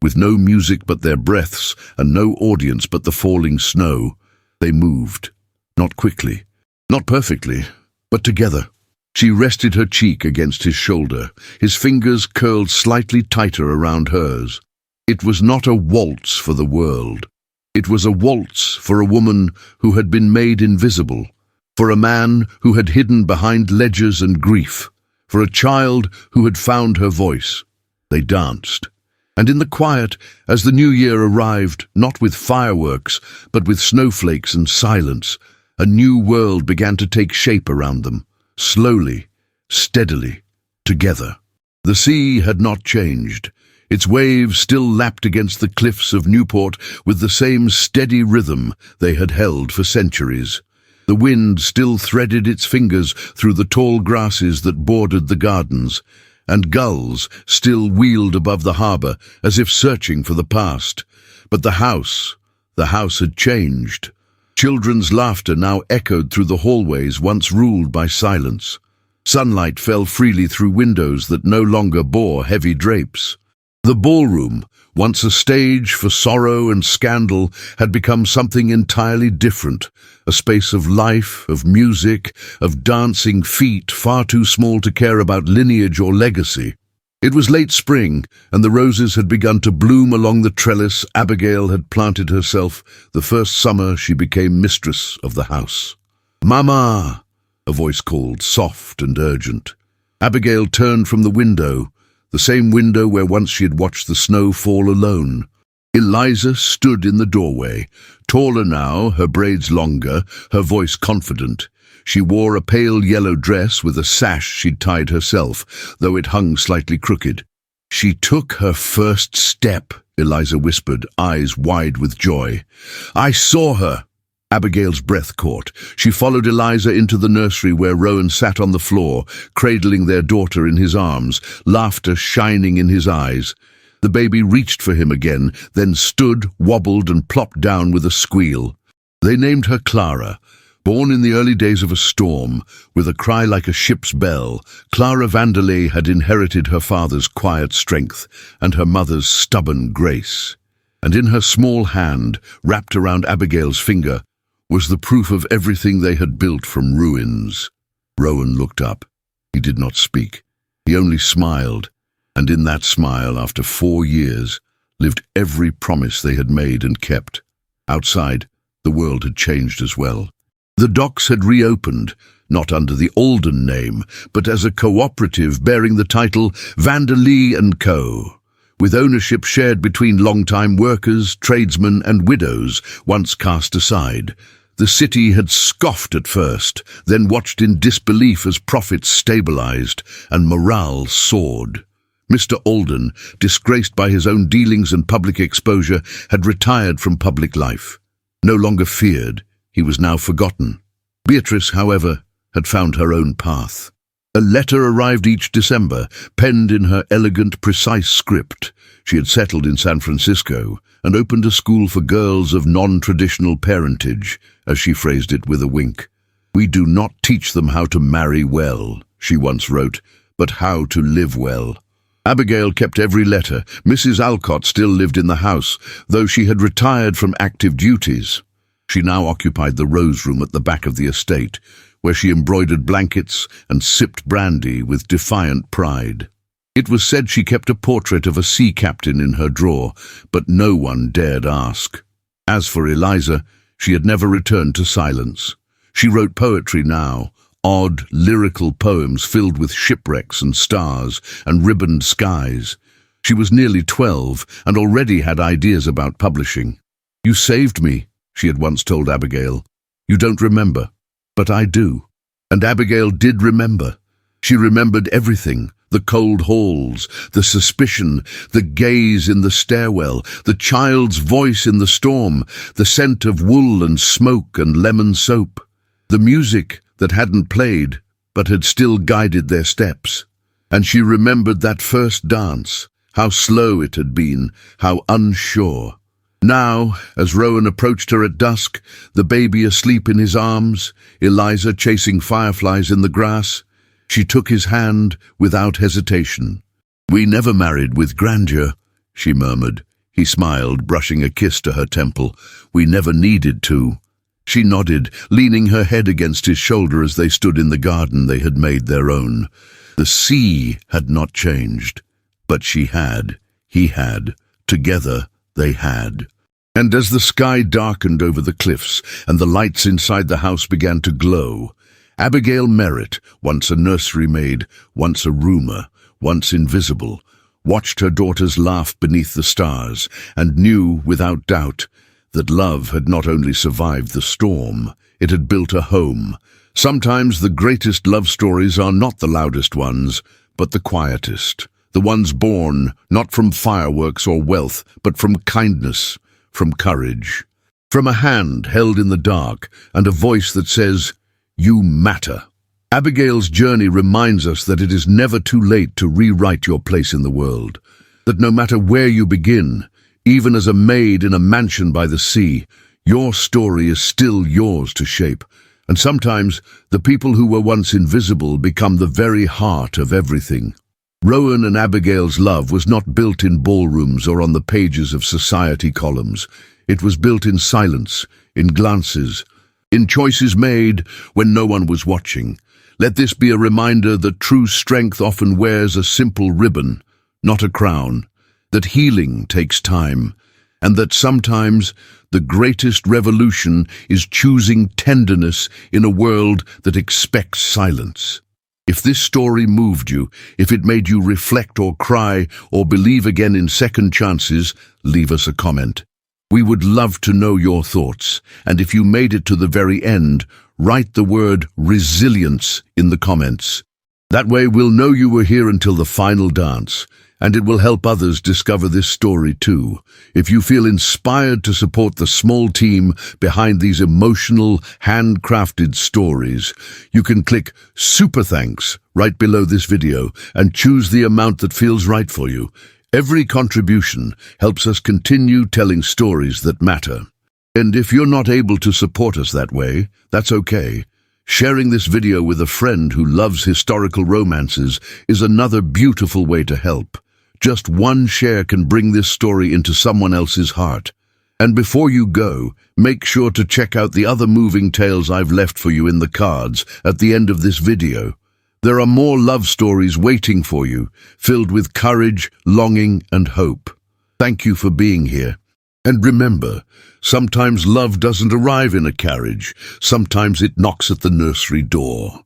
with no music but their breaths and no audience but the falling snow, they moved. Not quickly, not perfectly, but together. She rested her cheek against his shoulder, his fingers curled slightly tighter around hers. It was not a waltz for the world. It was a waltz for a woman who had been made invisible, for a man who had hidden behind ledgers and grief, for a child who had found her voice. They danced. And in the quiet, as the new year arrived, not with fireworks, but with snowflakes and silence, a new world began to take shape around them. Slowly, steadily, together. The sea had not changed. Its waves still lapped against the cliffs of Newport with the same steady rhythm they had held for centuries. The wind still threaded its fingers through the tall grasses that bordered the gardens, and gulls still wheeled above the harbour as if searching for the past. But the house had changed. Children's laughter now echoed through the hallways once ruled by silence. Sunlight fell freely through windows that no longer bore heavy drapes. The ballroom, once a stage for sorrow and scandal, had become something entirely different, a space of life, of music, of dancing feet far too small to care about lineage or legacy. It was late spring, and the roses had begun to bloom along the trellis Abigail had planted herself the first summer she became mistress of the house. "Mama!" a voice called, soft and urgent. Abigail turned from the window, the same window where once she had watched the snow fall alone. Eliza stood in the doorway, taller now, her braids longer, her voice confident. She wore a pale yellow dress with a sash she'd tied herself, though it hung slightly crooked. "She took her first step," Eliza whispered, eyes wide with joy. "I saw her." Abigail's breath caught. She followed Eliza into the nursery where Rowan sat on the floor, cradling their daughter in his arms, laughter shining in his eyes. The baby reached for him again, then stood, wobbled, and plopped down with a squeal. They named her Clara. Born in the early days of a storm, with a cry like a ship's bell, Clara Vanderleigh had inherited her father's quiet strength and her mother's stubborn grace. And in her small hand, wrapped around Abigail's finger, was the proof of everything they had built from ruins. Rowan looked up. He did not speak. He only smiled, and in that smile, after 4 years, lived every promise they had made and kept. Outside, the world had changed as well. The docks had reopened, not under the Alden name, but as a cooperative bearing the title Vanderleigh & Co., with ownership shared between long-time workers, tradesmen and widows, once cast aside. The city had scoffed at first, then watched in disbelief as profits stabilized and morale soared. Mr. Alden, disgraced by his own dealings and public exposure, had retired from public life. No longer feared, he was now forgotten. Beatrice, however, had found her own path. A letter arrived each December, penned in her elegant, precise script. She had settled in San Francisco and opened a school for girls of non-traditional parentage, as she phrased it with a wink. "We do not teach them how to marry well," she once wrote, "but how to live well." Abigail kept every letter. Mrs. Alcott still lived in the house, though she had retired from active duties. She now occupied the rose room at the back of the estate, where she embroidered blankets and sipped brandy with defiant pride. It was said she kept a portrait of a sea captain in her drawer, but no one dared ask. As for Eliza, she had never returned to silence. She wrote poetry now, odd, lyrical poems filled with shipwrecks and stars and ribboned skies. She was nearly 12 and already had ideas about publishing. "You saved me," she had once told Abigail. "You don't remember, but I do." And Abigail did remember. She remembered everything, the cold halls, the suspicion, the gaze in the stairwell, the child's voice in the storm, the scent of wool and smoke and lemon soap, the music that hadn't played but had still guided their steps. And she remembered that first dance, how slow it had been, how unsure. Now, as Rowan approached her at dusk, the baby asleep in his arms, Eliza chasing fireflies in the grass, she took his hand without hesitation. "We never married with grandeur," she murmured. He smiled, brushing a kiss to her temple. "We never needed to." She nodded, leaning her head against his shoulder as they stood in the garden they had made their own. The sea had not changed, but she had, he had, together they had. And as the sky darkened over the cliffs and the lights inside the house began to glow, Abigail Merritt, once a nursery maid, once a rumour, once invisible, watched her daughters laugh beneath the stars and knew, without doubt, that love had not only survived the storm, it had built a home. Sometimes the greatest love stories are not the loudest ones, but the quietest, the ones born not from fireworks or wealth, but from kindness, from courage, from a hand held in the dark and a voice that says, "You matter." Abigail's journey reminds us that it is never too late to rewrite your place in the world, that no matter where you begin, even as a maid in a mansion by the sea, your story is still yours to shape, and sometimes the people who were once invisible become the very heart of everything. Rowan and Abigail's love was not built in ballrooms or on the pages of society columns. It was built in silence, in glances, in choices made when no one was watching. Let this be a reminder that true strength often wears a simple ribbon, not a crown, that healing takes time, and that sometimes the greatest revolution is choosing tenderness in a world that expects silence. If this story moved you, if it made you reflect or cry or believe again in second chances, leave us a comment. We would love to know your thoughts, and if you made it to the very end, write the word resilience in the comments. That way we'll know you were here until the final dance, and it will help others discover this story too. If you feel inspired to support the small team behind these emotional, handcrafted stories, you can click Super Thanks right below this video and choose the amount that feels right for you. Every contribution helps us continue telling stories that matter. And if you're not able to support us that way, that's okay. Sharing this video with a friend who loves historical romances is another beautiful way to help. Just one share can bring this story into someone else's heart. And before you go, make sure to check out the other moving tales I've left for you in the cards at the end of this video. There are more love stories waiting for you, filled with courage, longing, and hope. Thank you for being here. And remember, sometimes love doesn't arrive in a carriage. Sometimes it knocks at the nursery door.